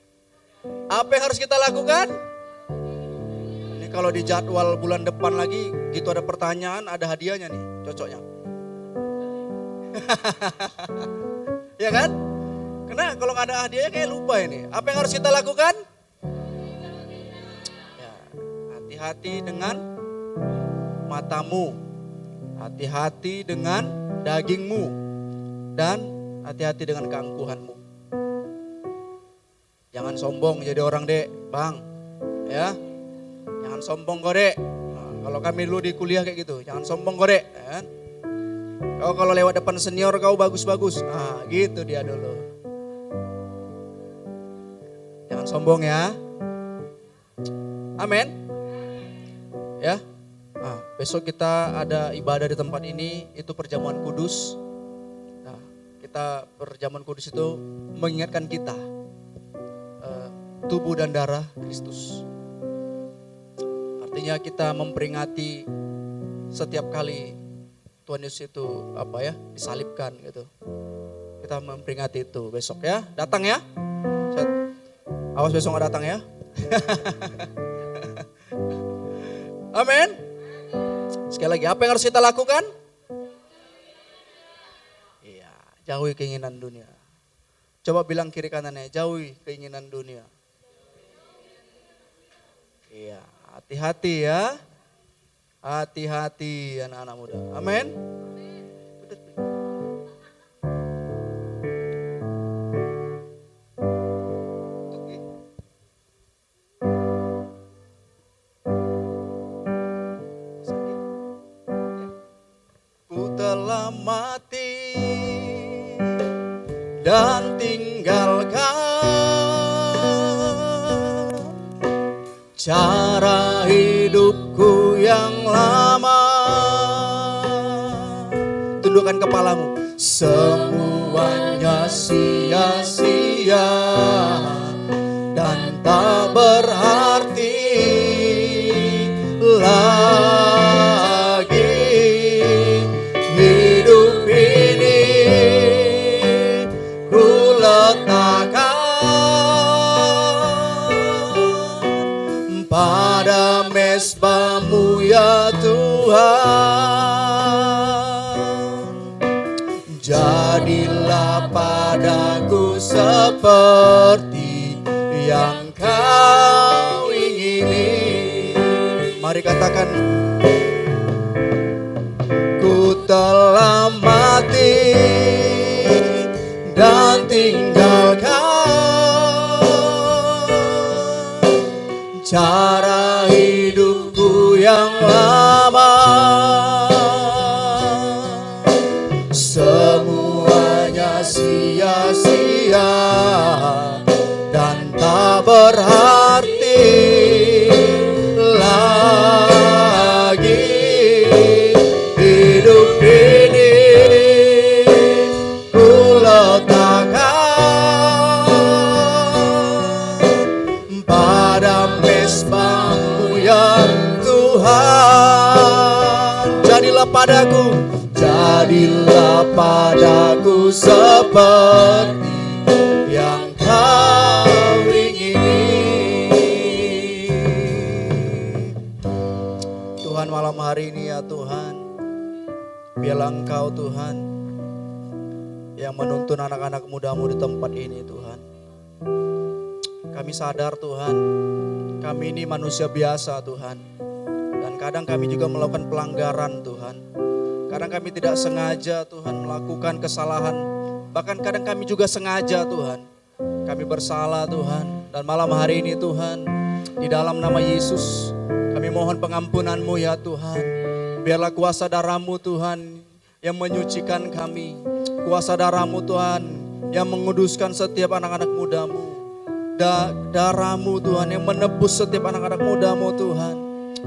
Apa yang harus kita lakukan? Ini kalau di jadwal bulan depan lagi, gitu ada pertanyaan, ada hadiahnya nih, cocoknya. Ya kan? Karena kalau nggak ada hadiahnya kayak lupa ini. Apa yang harus kita lakukan? Hati-hati dengan matamu, hati-hati dengan dagingmu, dan hati-hati dengan keangkuhanmu. Jangan sombong jadi orang dek, bang, ya. Jangan sombong kok dek. Nah, kalau kami dulu di kuliah kayak gitu, jangan sombong kok dek. Ya. Kau kalau lewat depan senior kau bagus-bagus, nah gitu dia dulu. Jangan sombong ya. Amin. Ya, nah, besok kita ada ibadah di tempat ini, itu perjamuan kudus. Nah, kita perjamuan kudus itu mengingatkan kita tubuh dan darah Kristus. Artinya kita memperingati setiap kali Tuhan Yesus itu disalibkan gitu. Kita memperingati itu besok ya, datang ya. Awas besok nggak datang ya. Amin. Sekali lagi, apa yang harus kita lakukan? Iya, jauhi keinginan dunia. Coba bilang kiri kanannya, jauhi keinginan dunia. Iya, hati-hati ya. Hati-hati anak-anak muda. Amin. Ku telah mati dan tinggalkan cara hidupku yang lama. Tundukkan kepalamu. Semuanya sia-sia dan tak berarti lagi. Hidup ini ku letakkan pada mezbamu ya Tuhan. Jadilah padaku seperti yang kau ingini. Mari katakan, ku telah mati dan tinggalkan cara hidupku yang lama. Semuanya sia-sia dan tak berarti lagi. Hidup ini ku letakkan pada mezbamu ya Tuhan. Jadilah padaku seperti yang kau ingini. Tuhan, malam hari ini ya Tuhan, biarlah Engkau Tuhan yang menuntun anak-anak mudamu di tempat ini Tuhan. Kami sadar Tuhan, kami ini manusia biasa Tuhan. Dan kadang kami juga melakukan pelanggaran Tuhan. Kadang kami tidak sengaja Tuhan melakukan kesalahan. Bahkan kadang kami juga sengaja Tuhan. Kami bersalah Tuhan. Dan malam hari ini Tuhan, di dalam nama Yesus, kami mohon pengampunan-Mu ya Tuhan. Biarlah kuasa darah-Mu Tuhan yang menyucikan kami. Kuasa darah-Mu Tuhan yang menguduskan setiap anak-anak muda-Mu. Darah-Mu Tuhan yang menebus setiap anak-anak muda-Mu Tuhan.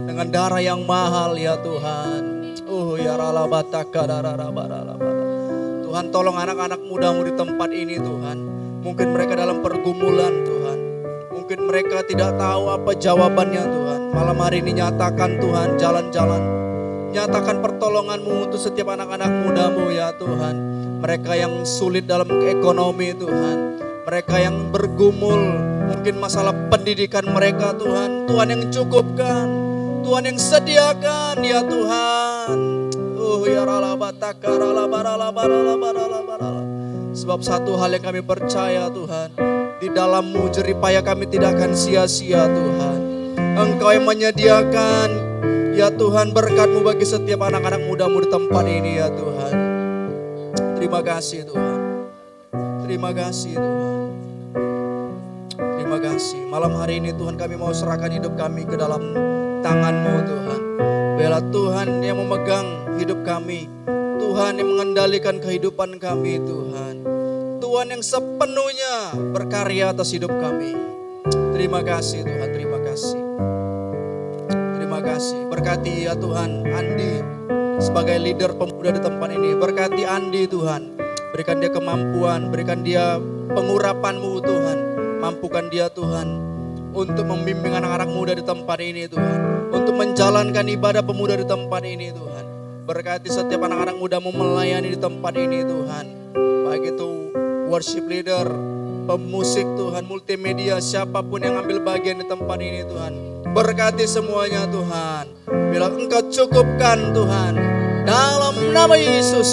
Dengan darah yang mahal ya Tuhan. Oh ya ralabataka dararabaralabara. Tuhan, tolong anak-anak muda-Mu di tempat ini Tuhan. Mungkin mereka dalam pergumulan Tuhan. Mungkin mereka tidak tahu apa jawabannya Tuhan. Malam hari ini nyatakan Tuhan jalan-jalan. Nyatakan pertolongan-Mu untuk setiap anak-anak muda-Mu ya Tuhan. Mereka yang sulit dalam ekonomi Tuhan. Mereka yang bergumul mungkin masalah pendidikan mereka Tuhan. Tuhan yang cukupkan. Tuhan yang sediakan ya Tuhan. Ya ralabataka ralabaralabaralabaralabarala. Sebab satu hal yang kami percaya Tuhan, di dalam-Mu jeripaya kami tidak akan sia-sia Tuhan. Engkau yang menyediakan ya Tuhan berkat-Mu bagi setiap anak-anak muda-Mu di tempat ini ya Tuhan. Terima kasih Tuhan. Terima kasih Tuhan. Terima kasih. Malam hari ini Tuhan kami mau serahkan hidup kami ke dalam tangan-Mu Tuhan. Biarlah Tuhan yang memegang hidup kami. Tuhan yang mengendalikan kehidupan kami Tuhan. Tuhan yang sepenuhnya berkarya atas hidup kami. Terima kasih Tuhan, terima kasih. Terima kasih. Berkati ya Tuhan Andi sebagai leader pemuda di tempat ini. Berkati Andi Tuhan. Berikan dia kemampuan, berikan dia pengurapan-Mu Tuhan. Mampukan dia Tuhan untuk membimbing anak-anak muda di tempat ini Tuhan. Untuk menjalankan ibadah pemuda di tempat ini Tuhan. Berkati setiap anak-anak muda-Mu melayani di tempat ini Tuhan. Baik itu worship leader, pemusik Tuhan, multimedia, siapapun yang ambil bagian di tempat ini Tuhan. Berkati semuanya Tuhan. Bila Engkau cukupkan Tuhan. Dalam nama Yesus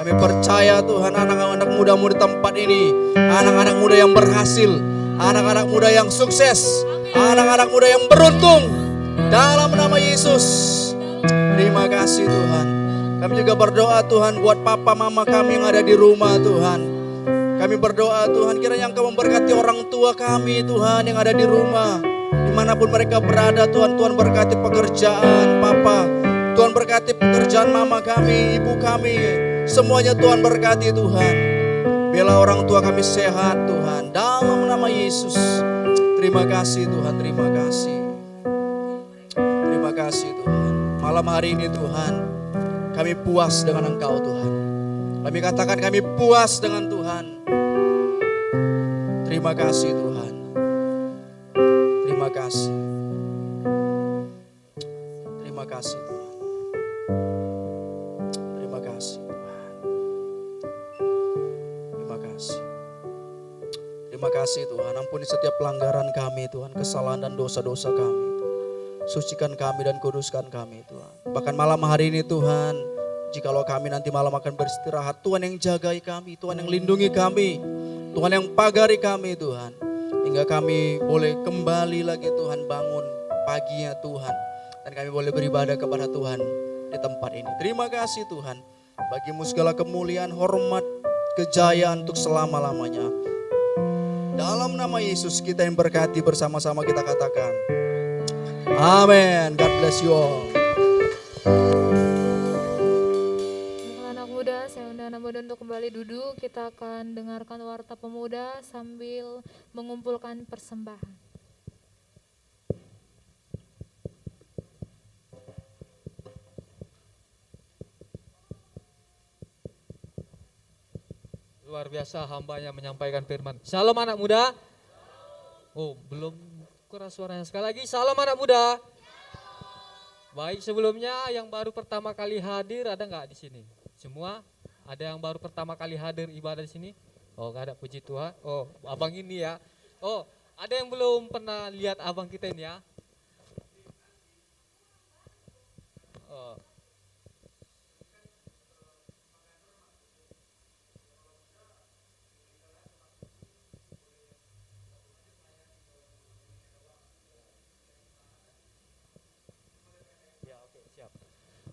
Kami percaya Tuhan anak-anak mudamu di tempat ini, anak-anak muda yang berhasil, anak-anak muda yang sukses, anak-anak muda yang beruntung dalam nama Yesus. Terima kasih Tuhan. Kami juga berdoa Tuhan buat papa mama kami yang ada di rumah Tuhan. Kami berdoa Tuhan kiranya Engkau memberkati orang tua kami Tuhan yang ada di rumah. Dimanapun mereka berada Tuhan, Tuhan berkati pekerjaan Papa, Tuhan berkati pekerjaan mama kami, ibu kami, semuanya Tuhan berkati Tuhan. Biarlah orang tua kami sehat Tuhan, dalam nama Yesus. Terima kasih Tuhan, terima kasih. Terima kasih Tuhan. Malam hari ini Tuhan, kami puas dengan Engkau Tuhan. Kami katakan kami puas dengan Tuhan. Terima kasih Tuhan. Terima kasih. Terima kasih Tuhan. Terima kasih Tuhan. Terima kasih. Terima kasih Tuhan. Ampuni setiap pelanggaran kami Tuhan, kesalahan dan dosa-dosa kami. Sucikan kami dan kuduskan kami Tuhan. Bahkan malam hari ini Tuhan, jikalau kami nanti malam akan beristirahat, Tuhan yang jagai kami, Tuhan yang lindungi kami, Tuhan yang pagari kami Tuhan. Hingga kami boleh kembali lagi Tuhan bangun paginya Tuhan. Dan kami boleh beribadah kepada Tuhan di tempat ini. Terima kasih Tuhan. Bagimu segala kemuliaan, hormat, kejayaan untuk selama-lamanya. Dalam nama Yesus kita yang berkati bersama-sama kita katakan. Amin. God bless you all. Anak muda, saya undang anak muda untuk kembali duduk. Kita akan dengarkan warta pemuda sambil mengumpulkan persembahan. Luar biasa hambanya menyampaikan firman. Shalom anak muda. Oh, belum keras suaranya. Sekali lagi, shalom anak muda. Baik, sebelumnya yang baru pertama kali hadir ada nggak di sini? Semua? Ada yang baru pertama kali hadir ibadah di sini? Oh, nggak ada, puji Tuhan. Oh, abang ini ya. Oh, ada yang belum pernah lihat abang kita ini ya? Oh.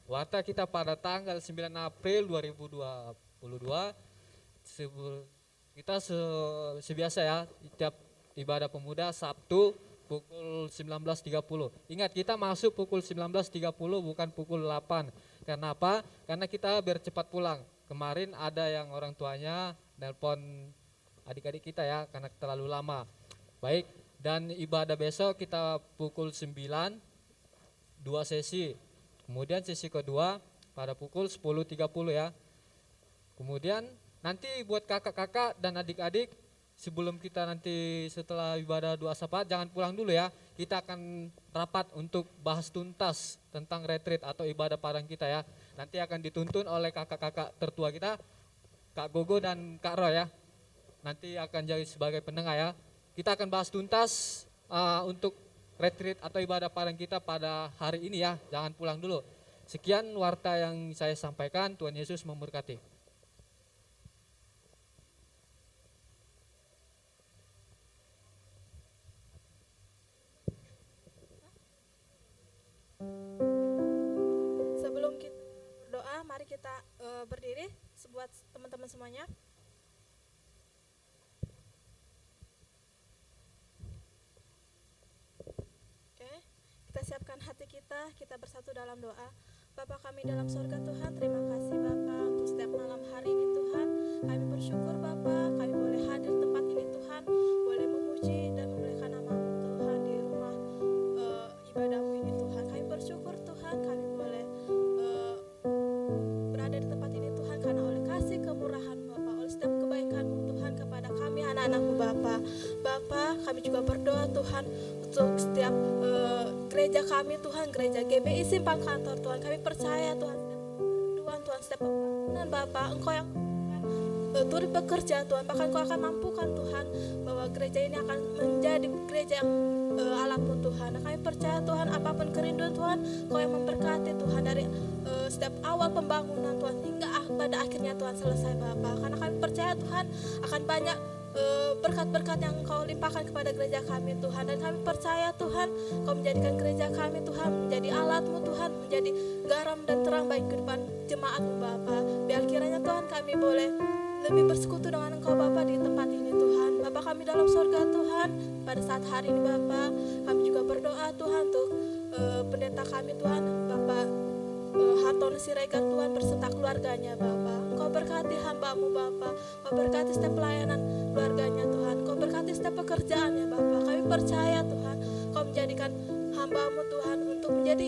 Warta kita pada tanggal 9 April 2022. Kita sebiasa ya, tiap ibadah pemuda Sabtu pukul 19.30. Ingat, kita masuk pukul 19.30 bukan pukul 8. Karena apa? Karena kita biar cepat pulang. Kemarin ada yang orang tuanya nelpon adik-adik kita ya, karena terlalu lama. Baik, dan ibadah besok kita pukul 9, 2 sesi. Kemudian sesi kedua pada pukul 10.30 ya. Kemudian nanti buat kakak-kakak dan adik-adik, sebelum kita nanti setelah ibadah doa syafaat jangan pulang dulu ya. Kita akan rapat untuk bahas tuntas tentang retreat atau ibadah padang kita ya. Nanti akan dituntun oleh kakak-kakak tertua kita, Kak Gogo dan Kak Roy ya. Nanti akan jadi sebagai pendengar ya. Kita akan bahas tuntas untuk retreat atau ibadah padang kita pada hari ini ya, jangan pulang dulu. Sekian warta yang saya sampaikan, Tuhan Yesus memberkati. Sebelum kita berdoa, mari kita berdiri buat teman-teman semuanya. Kita siapkan hati kita bersatu dalam doa. Bapa kami dalam surga Tuhan, terima kasih Bapa untuk setiap malam hari ini Tuhan. Kami bersyukur Bapa, kami boleh hadir tempat ini Tuhan, boleh memuji dan memuliakan nama-Mu Tuhan di rumah ibadahmu ini Tuhan. Kami bersyukur Tuhan, kami boleh berada di tempat ini Tuhan, karena oleh kasih kemurahan-Mu Bapa, oleh setiap kebaikan-Mu Tuhan kepada kami anak-anak-Mu Bapa. Bapa, kami juga berdoa Tuhan untuk setiap gereja kami Tuhan, gereja GBI Simpang Kantor Tuhan. Kami percaya Tuhan, Tuhan setiap pembangunan Bapa, Engkau yang turut bekerja Tuhan, bahkan Engkau akan mampukan Tuhan bahwa gereja ini akan menjadi gereja yang alat-Mu Tuhan. Nah, kami percaya Tuhan, apapun kerinduan Tuhan, Engkau yang memberkati Tuhan dari setiap awal pembangunan Tuhan hingga pada akhirnya Tuhan selesai Bapa. Karena kami percaya Tuhan akan banyak berkat-berkat yang Kau limpahkan kepada gereja kami Tuhan. Dan kami percaya Tuhan Kau menjadikan gereja kami Tuhan menjadi alat-Mu Tuhan, menjadi garam dan terang bagi kehidupan jemaat-Mu Bapa. Biar kiranya Tuhan kami boleh lebih bersekutu dengan Engkau Bapa di tempat ini Tuhan. Bapa kami dalam surga Tuhan, pada saat hari ini Bapa, kami juga berdoa Tuhan untuk pendeta kami Tuhan, Bapak Hartono Siregar Tuhan berserta keluarganya Bapa. Engkau berkati hamba-Mu Bapa, Engkau berkati setiap pelayanan keluarganya Tuhan, Engkau berkati setiap pekerjaannya Bapa. Kami percaya Tuhan Engkau menjadikan hamba-Mu Tuhan untuk menjadi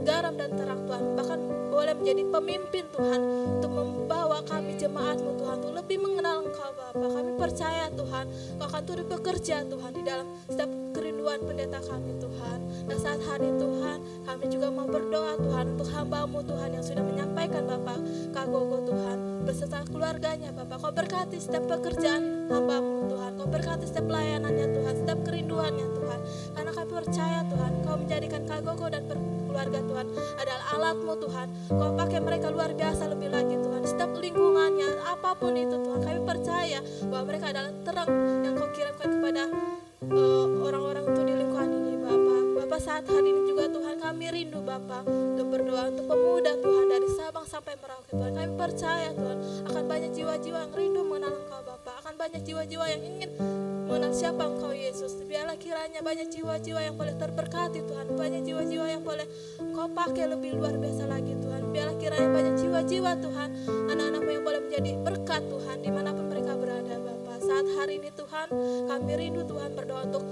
garam dan terang Tuhan, bahkan boleh menjadi pemimpin Tuhan untuk membawa kami jemaat-Mu Tuhan untuk lebih mengenal Engkau Bapa. Kami percaya Tuhan Engkau akan turut bekerja Tuhan di dalam setiap kerinduan pendeta kami Tuhan. Dan saat hari Tuhan kami juga mau berdoa Tuhan untuk hamba-Mu Tuhan yang sudah menyampaikan Bapak Kak Gogo Tuhan beserta keluarganya Bapak. Kau berkati setiap pekerjaan hamba-Mu Tuhan, Kau berkati setiap pelayanannya Tuhan, setiap kerinduannya Tuhan. Karena kami percaya Tuhan Kau menjadikan Kak Gogo dan keluarga Tuhan adalah alat-Mu Tuhan. Kau pakai mereka luar biasa lebih lagi Tuhan. Setiap lingkungannya apapun itu Tuhan, kami percaya bahwa mereka adalah terang yang Kau kirimkan kepada orang-orang itu di lingkungan ini Bapak. Bapak saat hari ini juga Tuhan kami rindu Bapak untuk berdoa untuk pemuda Tuhan dari Sabang sampai Merauke Tuhan. Kami percaya Tuhan akan banyak jiwa-jiwa yang rindu mengenal Engkau Bapak, akan banyak jiwa-jiwa yang ingin mengenal siapa Engkau Yesus. Biarlah kiranya banyak jiwa-jiwa yang boleh terberkati Tuhan, banyak jiwa-jiwa yang boleh Engkau pakai lebih luar biasa lagi Tuhan. Biarlah kiranya banyak jiwa-jiwa Tuhan, anak-anak-Mu yang boleh menjadi berkat Tuhan dimanapun mereka berada Bapak. Saat hari ini Tuhan kami rindu Tuhan berdoa untuk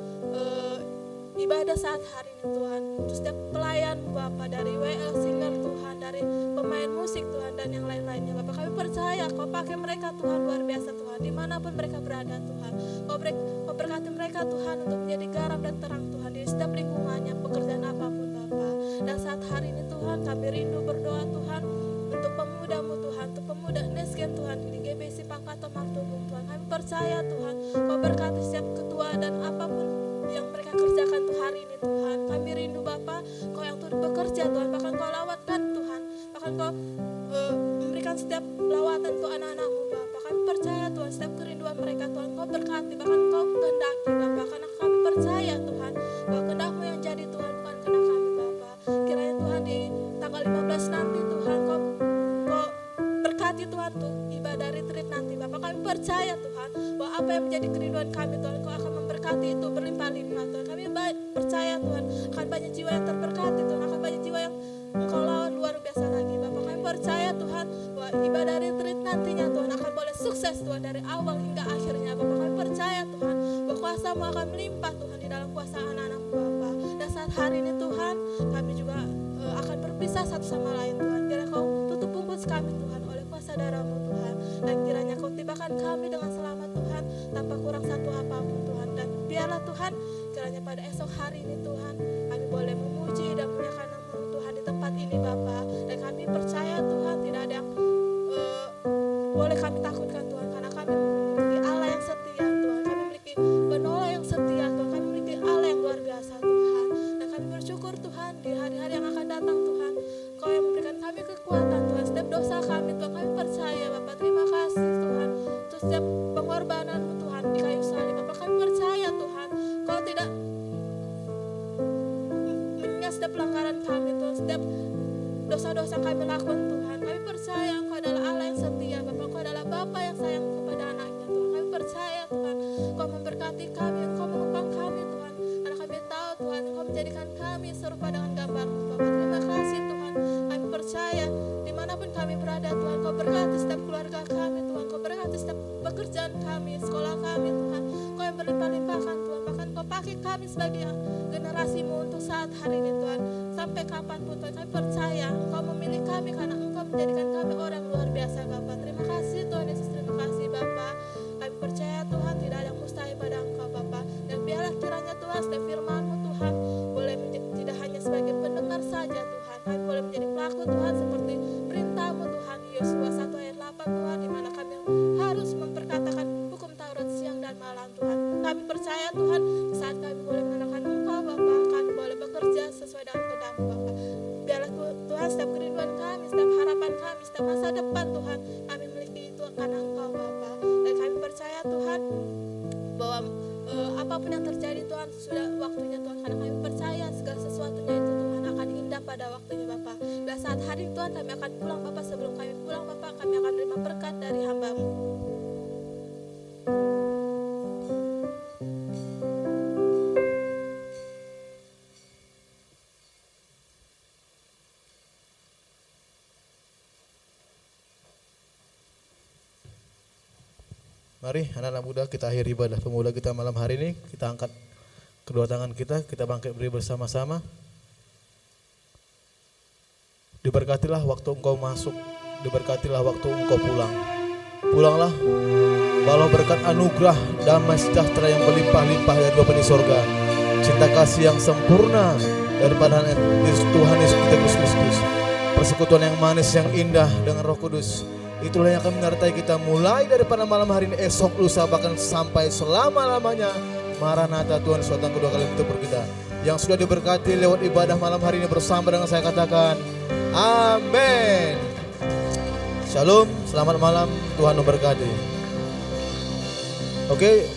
ibadah saat hari ini Tuhan, untuk setiap pelayan Bapak, dari WL Singer Tuhan, dari pemain musik Tuhan dan yang lain-lainnya Bapak. Kami percaya Kau pakai mereka Tuhan luar biasa Tuhan dimanapun mereka berada Tuhan. Kau berkati mereka Tuhan untuk menjadi garam dan terang Tuhan di setiap lingkungannya, pekerjaan apapun Bapak. Dan saat hari ini Tuhan kami rindu berdoa Tuhan untuk pemuda-Mu Tuhan, untuk pemuda Nesgen Tuhan di GBC Pangkato Martubung Tuhan. Kami percaya Tuhan Kau berkati setiap ketua dan apapun yang mereka kerjakan tuh hari ini Tuhan. Kami rindu Bapa Kau yang turut bekerja Tuhan, bahkan Kau lawatkan Tuhan, bahkan Kau memberikan setiap lawatan untuk anak-anak-Mu Bapa. Kami percaya Tuhan setiap kerinduan mereka Tuhan Kau berkati, bahkan Kau kehendaki Bapa. Karena kami percaya Tuhan bahwa kehendak-Mu yang jadi Tuhan, bukan kehendak kami Bapa. Kiranya Tuhan di tanggal 15 nanti Tuhan Kau berkati Tuhan untuk ibadah retreat nanti Bapak. Kami percaya Tuhan bahwa apa yang menjadi kerinduan kami Tuhan Kau akan memberkati itu berlimpah-limpah Tuhan. Kami percaya Tuhan akan banyak jiwa yang terberkati Tuhan, akan banyak jiwa yang Engkau lawan luar biasa lagi Bapak. Kami percaya Tuhan bahwa ibadah retreat nantinya Tuhan akan boleh sukses Tuhan dari awal hingga akhirnya Bapak. Kami percaya Tuhan bahwa kuasa-Mu akan melimpah Tuhan di dalam kuasa anak-anak-Mu Bapak. Dan saat hari ini Tuhan kami juga akan berpisah satu sama lain Tuhan. Kiranya Kau tutup bungkus kami Tuhan oleh kuasa darah-Mu Tuhan, dan kiranya Kau tibakan kami dengan selamat Tuhan tanpa kurang satu apapun Tuhan. Dan biarlah Tuhan kiranya pada esok hari ini Tuhan kami boleh memuji dan memuliakan nama-Mu Tuhan di tempat ini Bapa. Dan kami percaya Tuhan tidak ada yang boleh kami takutkan Tuhan, karena kami memiliki Allah yang setia Tuhan, kami memiliki penolong yang setia Tuhan, kami memiliki Allah yang luar biasa Tuhan. Dan kami bersyukur Tuhan di hari-hari yang akan datang Tuhan Kau yang memberikan kami kekuatan Tuhan, setiap dosa kami Tuhan kami percaya Bapak. Terima kasih Tuhan untuk setiap pengorbanan-Mu Tuhan di kayu salib Bapak. Kami percaya Tuhan Kau tidak mengingat setiap pelanggaran kami Tuhan, setiap dosa-dosa yang kami lakukan Tuhan. Kami percaya Engkau adalah Allah yang setia Bapak, Engkau adalah Bapa yang sayang kepada anaknya Tuhan. Kami percaya Tuhan Engkau memberkati kami, Engkau mengupang kami Tuhan, karena kami tahu Tuhan Engkau menjadikan kami serupa dengan gambar-Mu Bapak. Terima kasih Tuhan, kami percaya dimanapun kami berada Tuhan Kau berkati setiap keluarga kami Tuhan, Kau berkati setiap pekerjaan kami, sekolah kami Tuhan, Kau yang berlimpah-limpahkan Tuhan, bahkan Kau pakai kami sebagai generasi-Mu untuk saat hari ini Tuhan. Sampai kapanpun Tuhan kami percaya Engkau memilih kami, karena Engkau menjadikan kami orang luar biasa Bapa. Terima kasih Tuhan Yesus, terima kasih Bapa. Kami percaya Tuhan tidak ada yang mustahil pada Engkau Bapa. Dan biarlah kiranya Tuhan setiap firman-Mu Tuhan boleh tidak hanya sebagai pendengar saja Tuhan, kami boleh menjadi pelaku Tuhan seperti perintah-Mu Tuhan, Yosua 1 ayat 8 Tuhan, di mana kami harus memperkatakan hukum Taurat siang dan malam Tuhan. Kami percaya Tuhan saat kami boleh mengenalkan Engkau Bapa, kami boleh bekerja sesuai dengan kehendak-Mu Bapa. Biarlah Tuhan setiap kerinduan kami, setiap harapan kami, setiap masa depan Tuhan Tuhan bahwa apapun yang terjadi Tuhan sudah waktunya Tuhan, karena kami percaya segala sesuatunya itu Tuhan akan indah pada waktunya Bapa. Pada saat hari Tuhan kami akan pulang Bapa, sebelum kami pulang Bapa kami akan menerima berkat dari hamba-Mu. Mari anak-anak muda kita akhiri ibadah pemuda kita malam hari ini. Kita angkat kedua tangan kita bangkit berdiri bersama-sama. Diberkatilah waktu engkau masuk, diberkatilah waktu engkau pulang. Pulanglah, bawa berkat anugerah, damai sejahtera yang berlimpah-limpah dari Bapa di sorga. Cinta kasih yang sempurna daripada Tuhan Yesus Kristus. Persekutuan yang manis, yang indah dengan Roh Kudus. Itulah yang akan menyertai kita mulai daripada malam hari ini, esok, lusa, bahkan sampai selama-lamanya. Maranatha, Tuhan Yesus datang kedua kali bertempur kita. Yang sudah diberkati lewat ibadah malam hari ini bersama dengan saya katakan, amin. Shalom, selamat malam, Tuhan memberkati. Oke.